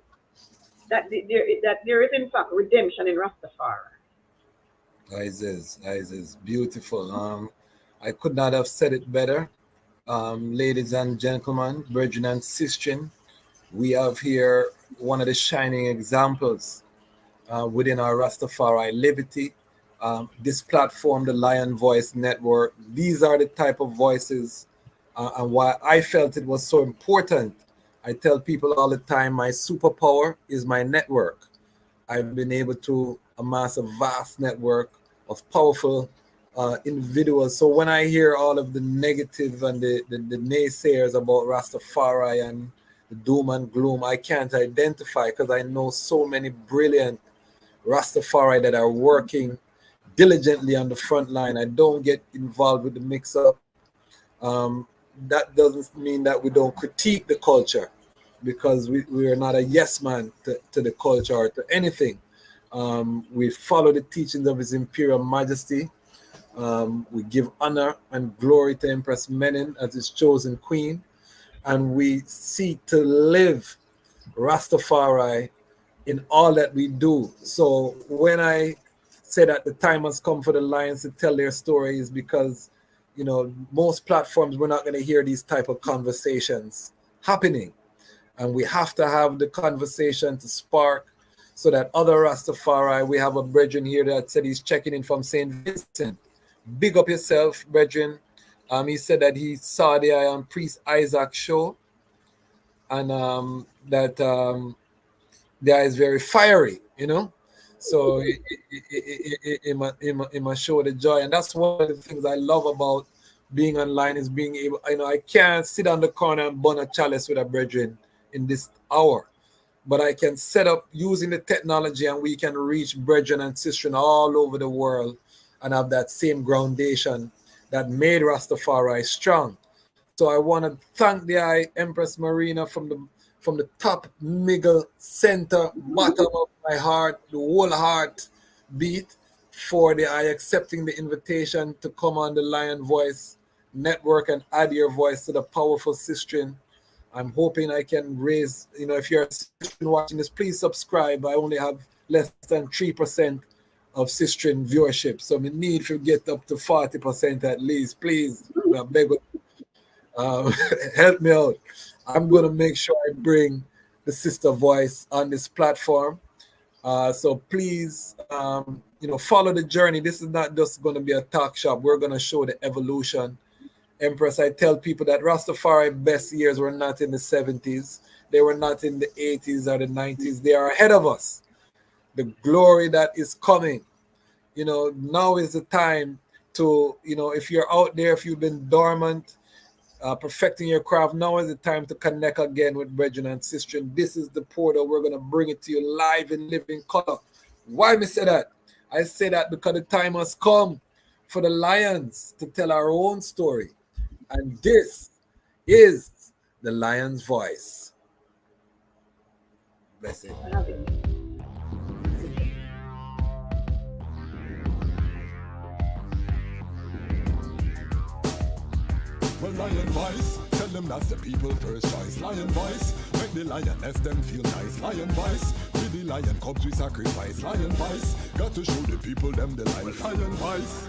that there is in fact redemption in Rastafari. Isis, beautiful. I could not have said it better. Ladies and gentlemen, Virgin and Sistren, we have here one of the shining examples within our Rastafari Liberty. This platform, the Lion Voice Network, these are the type of voices and why I felt it was so important. I tell people all the time my superpower is my network. I've been able to amass a vast network of powerful individuals. So when I hear all of the negative and the naysayers about Rastafari and the doom and gloom, I can't identify because I know so many brilliant Rastafari that are working diligently on the front line. I don't get involved with the mix up. Um, that doesn't mean that we don't critique the culture because we are not a yes man to the culture or to anything. We follow the teachings of His Imperial Majesty. We give honor and glory to Empress Menen as His chosen queen. And we seek to live Rastafari in all that we do. So when I say that the time has come for the lions to tell their stories, because most platforms we're not going to hear these type of conversations happening, and we have to have the conversation to spark so that other Rastafari. We have a brethren here that said he's checking in from St. Vincent. Big up yourself, brethren. He said that he saw the Priest Isaac show, and that the eye is very fiery. So it must show the joy. And that's one of the things I love about being online is being able, I can't sit on the corner and burn a chalice with a brethren in this hour, but I can set up using the technology and we can reach brethren and sisters all over the world and have that same groundation that made Rastafari strong. So I want to thank the Empress Marina from the top, middle, center, bottom of my heart, the whole heart beat for the accepting the invitation to come on the Lion Voice Network and add your voice to the powerful sistren. I'm hoping I can raise, if you're a sistren watching this, please subscribe. I only have less than 3% of sistren viewership, so we need to get up to 40% at least. Please, I beg you. Help me out. I'm going to make sure I bring the sister voice on this platform. So please, follow the journey. This is not just going to be a talk shop. We're going to show the evolution. Empress, I tell people that Rastafari best years were not in the 70s. They were not in the 80s or the 90s. They are ahead of us. The glory that is coming. Now is the time to, if you're out there, if you've been dormant, perfecting your craft, now is the time to connect again with brethren and sisters. This is the portal. We're going to bring it to you live in living color. Why me say that? I say that because the time has come for the lions to tell our own story. And this is the Lion's Voice. Bless it. I love it. Well, lion voice, tell them that's the people first choice. Lion voice, make the lioness them feel nice. Lion voice, with the lion cubs we sacrifice. Lion voice, got to show the people them the life. Lion voice.